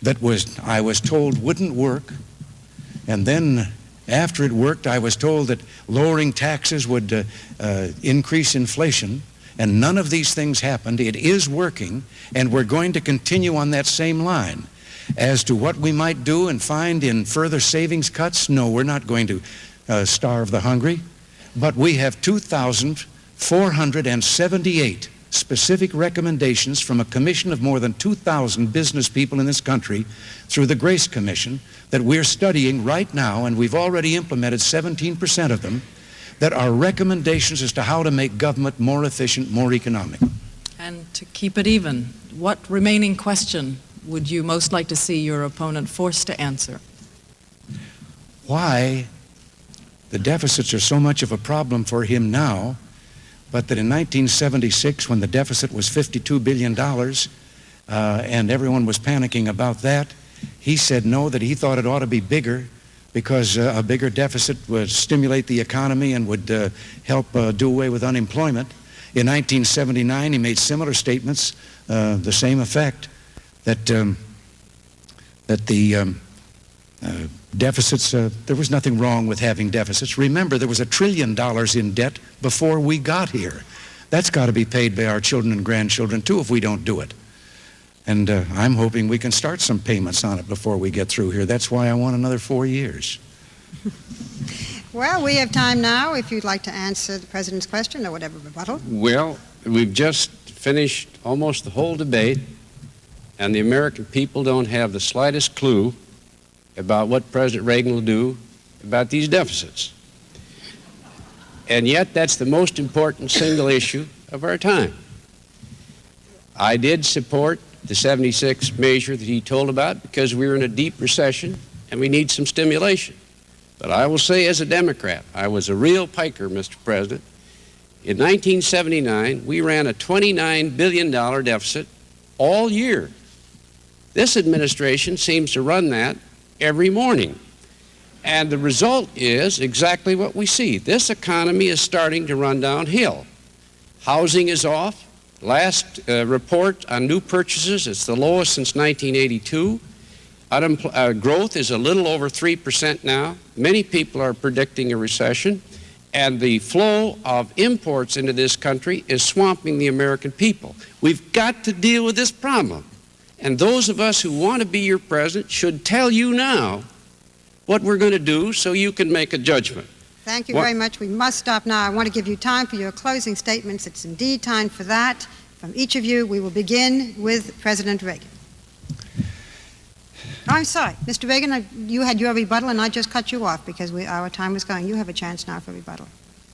that I was told wouldn't work, and then after it worked, I was told that lowering taxes would increase inflation, and none of these things happened. It is working, and we're going to continue on that same line. As to what we might do and find in further savings cuts, no, we're not going to starve the hungry, but we have 2,478 specific recommendations from a commission of more than 2,000 business people in this country through the Grace Commission that we're studying right now, and we've already implemented 17% of them, that are recommendations as to how to make government more efficient, more economic. And to keep it even, what remaining question would you most like to see your opponent forced to answer? Why the deficits are so much of a problem for him now, but that in 1976, when the deficit was $52 billion, and everyone was panicking about that, he said no, that he thought it ought to be bigger because a bigger deficit would stimulate the economy and would help do away with unemployment. In 1979, he made similar statements, the same effect, that the deficits, there was nothing wrong with having deficits. Remember, there was $1 trillion in debt before we got here. That's got to be paid by our children and grandchildren, too, if we don't do it. And I'm hoping we can start some payments on it before we get through here. That's why I want another 4 years. Well, we have time now if you'd like to answer the President's question or whatever rebuttal. Well, we've just finished almost the whole debate, and the American people don't have the slightest clue about what President Reagan will do about these deficits. And yet, that's the most important single issue of our time. I did support the 76 measure that he told about because we were in a deep recession and we need some stimulation. But I will say, as a Democrat, I was a real piker, Mr. President. In 1979, we ran a $29 billion deficit all year. This administration seems to run that every morning. And the result is exactly what we see. This economy is starting to run downhill. Housing is off. Last report on new purchases, it's the lowest since 1982. Growth is a little over 3% now. Many people are predicting a recession. And the flow of imports into this country is swamping the American people. We've got to deal with this problem. And those of us who want to be your president should tell you now what we're going to do so you can make a judgment. Thank you very much. We must stop now. I want to give you time for your closing statements. It's indeed time for that. From each of you, we will begin with President Reagan. I'm sorry. Mr. Reagan, you had your rebuttal, and I just cut you off because our time was going. You have a chance now for rebuttal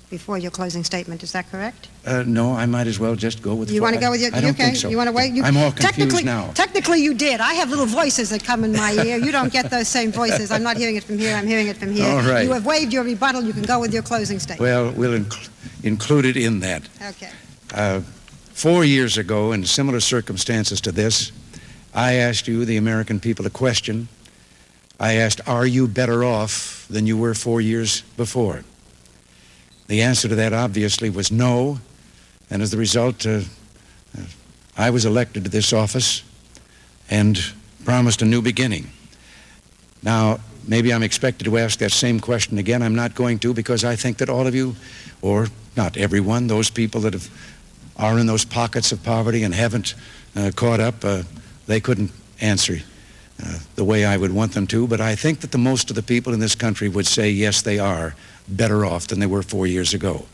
before your closing statement. Is that correct? No, I might as well just go with... You want to go with your... I don't okay. think so. You want to wait? I'm all confused now. Technically, you did. I have little voices that come in my ear. You don't get those same voices. I'm not hearing it from here. I'm hearing it from here. All right. You have waived your rebuttal. You can go with your closing statement. Well, we'll include it in that. Okay. 4 years ago, in similar circumstances to this, I asked you, the American people, a question. I asked, are you better off than you were 4 years before? The answer to that obviously was no, and as a result, I was elected to this office and promised a new beginning. Now, maybe I'm expected to ask that same question again. I'm not going to, because I think that all of you, or not everyone, those people that are in those pockets of poverty and haven't caught up, they couldn't answer the way I would want them to, but I think that the most of the people in this country would say, yes, they are better off than they were 4 years ago.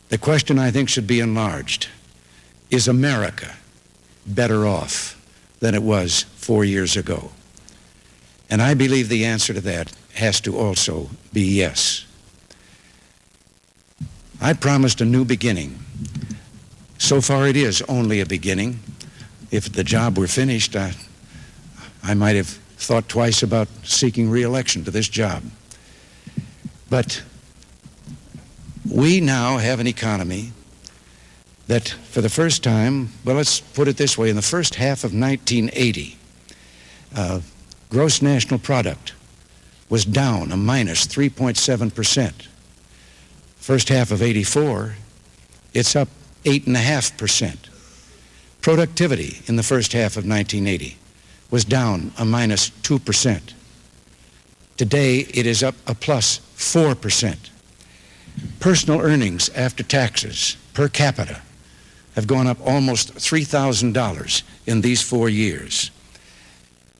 The question, I think, should be enlarged. Is America better off than it was 4 years ago? And I believe the answer to that has to also be yes. I promised a new beginning. So far, it is only a beginning. If the job were finished, I might have thought twice about seeking re-election to this job. But we now have an economy that, for the first time, well, let's put it this way, in the first half of 1980, gross national product was down a minus 3.7%. First half of 84, it's up 8.5%. Productivity in the first half of 1980 was down a minus 2%. Today, it is up a plus 4%. Personal earnings after taxes per capita have gone up almost $3,000 in these 4 years.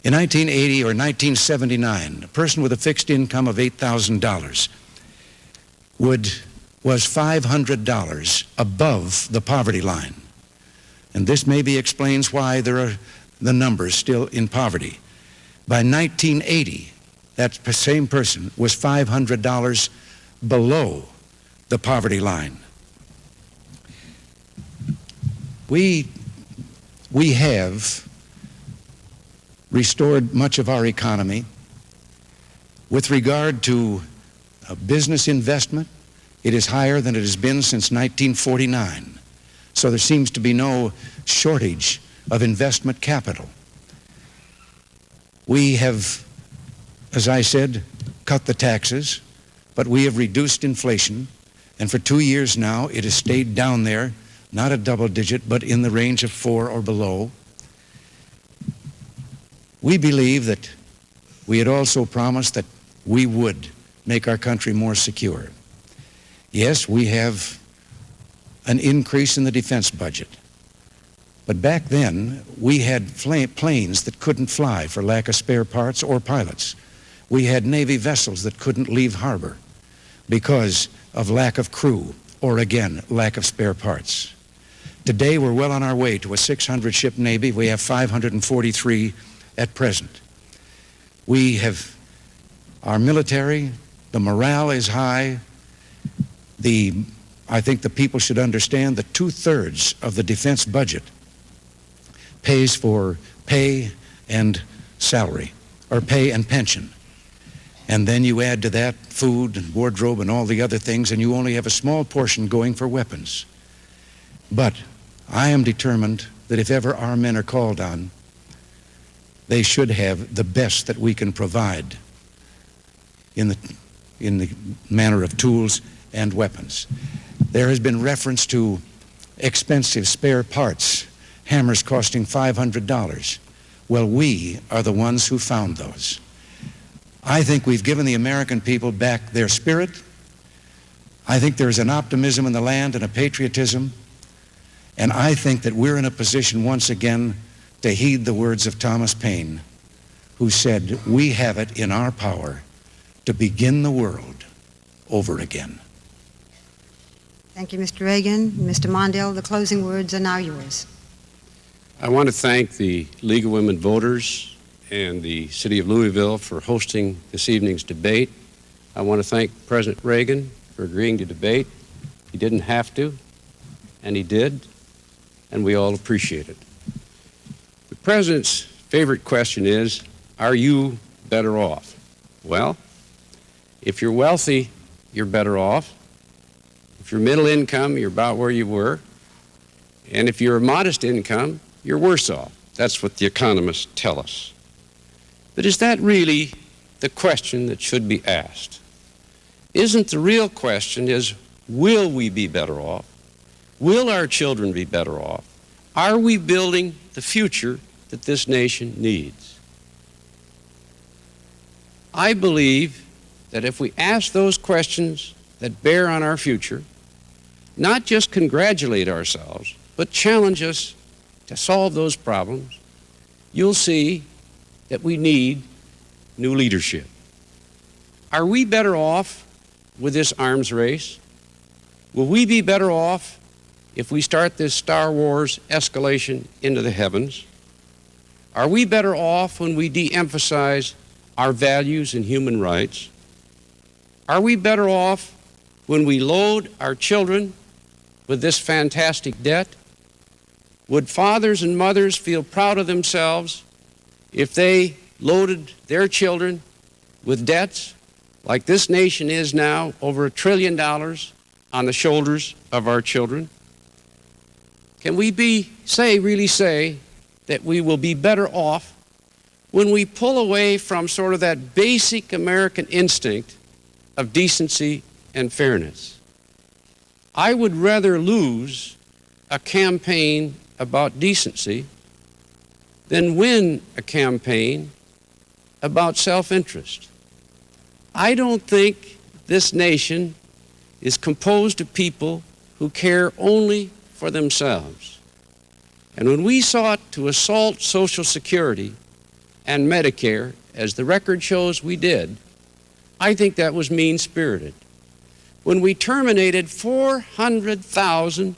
In 1980 or 1979, a person with a fixed income of $8,000 was $500 above the poverty line. And this maybe explains why there are the numbers still in poverty. By 1980, that same person was $500 below the poverty line. We have restored much of our economy. With regard to business investment, it is higher than it has been since 1949. So there seems to be no shortage of investment capital. We have, as I said, cut the taxes, but we have reduced inflation, and for 2 years now it has stayed down there, not a double digit, but in the range of 4 or below. We believe that we had also promised that we would make our country more secure. Yes, we have an increase in the defense budget. But back then, we had planes that couldn't fly for lack of spare parts or pilots. We had Navy vessels that couldn't leave harbor because of lack of crew or, again, lack of spare parts. Today, we're well on our way to a 600-ship Navy. We have 543 at present. We have our military, the morale is high. I think the people should understand that 2/3 of the defense budget pays for pay and salary, or pay and pension. And then you add to that food and wardrobe and all the other things, and you only have a small portion going for weapons. But I am determined that if ever our men are called on, they should have the best that we can provide in the manner of tools and weapons. There has been reference to expensive spare parts, hammers costing $500. Well, we are the ones who found those. I think we've given the American people back their spirit. I think there's an optimism in the land and a patriotism. And I think that we're in a position once again to heed the words of Thomas Paine, who said, we have it in our power to begin the world over again. Thank you, Mr. Reagan. Mr. Mondale, the closing words are now yours. I want to thank the League of Women Voters and the City of Louisville for hosting this evening's debate. I want to thank President Reagan for agreeing to debate. He didn't have to, and he did, and we all appreciate it. The President's favorite question is, are you better off? Well, if you're wealthy, you're better off. If you're middle income, you're about where you were. And if you're a modest income, you're worse off. That's what the economists tell us. But is that really the question that should be asked? Isn't the real question is, will we be better off? Will our children be better off? Are we building the future that this nation needs? I believe that if we ask those questions that bear on our future, not just congratulate ourselves, but challenge us to solve those problems, you'll see that we need new leadership. Are we better off with this arms race? Will we be better off if we start this Star Wars escalation into the heavens? Are we better off when we de-emphasize our values and human rights? Are we better off when we load our children with this fantastic debt? Would fathers and mothers feel proud of themselves if they loaded their children with debts like this nation is now, over $1 trillion on the shoulders of our children? Can we really say that we will be better off when we pull away from sort of that basic American instinct of decency and fairness? I would rather lose a campaign about decency than win a campaign about self-interest. I don't think this nation is composed of people who care only for themselves. And when we sought to assault Social Security and Medicare, as the record shows we did, I think that was mean-spirited. When we terminated 400,000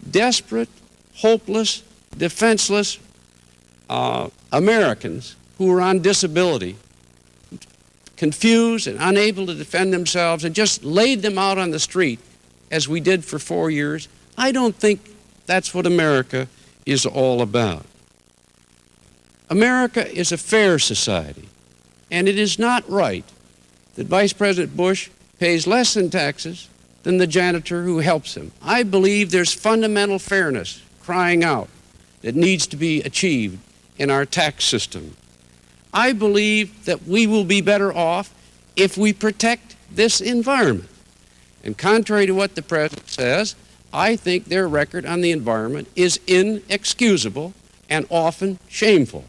desperate, hopeless, defenseless Americans who were on disability, confused and unable to defend themselves, and just laid them out on the street, as we did for 4 years, I don't think that's what America is all about. America is a fair society, and it is not right that Vice President Bush pays less in taxes than the janitor who helps him. I believe there's fundamental fairness crying out that needs to be achieved in our tax system. I believe that we will be better off if we protect this environment. And contrary to what the President says, I think their record on the environment is inexcusable and often shameful.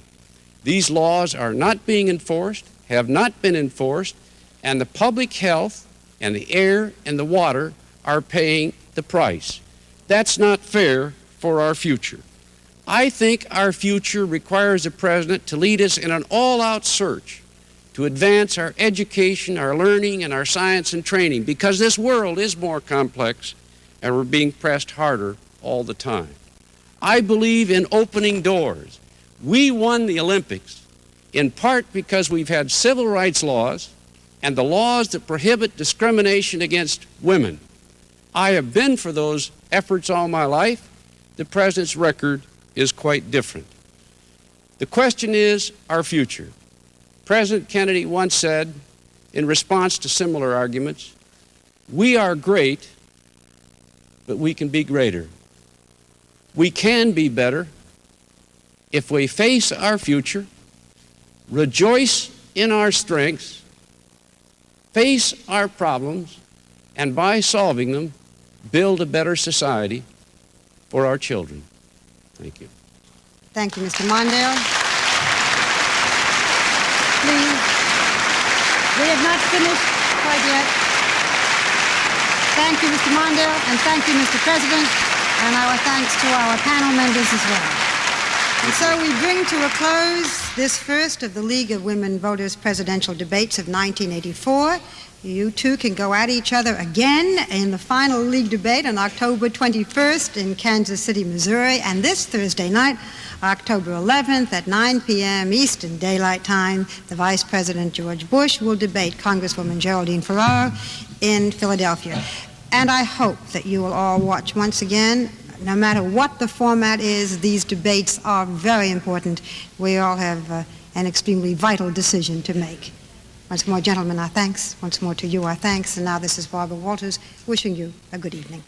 These laws are not being enforced, have not been enforced, and the public health and the air and the water are paying the price. That's not fair for our future. I think our future requires a president to lead us in an all-out search to advance our education, our learning, and our science and training, because this world is more complex and we're being pressed harder all the time. I believe in opening doors. We won the Olympics in part because we've had civil rights laws and the laws that prohibit discrimination against women. I have been for those efforts all my life. The President's record is quite different. The question is our future. President Kennedy once said, in response to similar arguments, we are great, but we can be greater. We can be better if we face our future, rejoice in our strengths, face our problems, and by solving them, build a better society for our children. Thank you. Thank you, Mr. Mondale. Please. We have not finished quite yet. Thank you, Mr. Mondale, and thank you, Mr. President, and our thanks to our panel members as well. And so we bring to a close this first of the League of Women Voters presidential debates of 1984. You two can go at each other again in the final league debate on October 21st in Kansas City, Missouri, and this Thursday night, October 11th at 9 p.m. Eastern Daylight Time, the Vice President George Bush will debate Congresswoman Geraldine Ferraro in Philadelphia. And I hope that you will all watch once again. No matter what the format is, these debates are very important. We all have an extremely vital decision to make. Once more, gentlemen, our thanks. Once more to you, our thanks. And now this is Barbara Walters wishing you a good evening.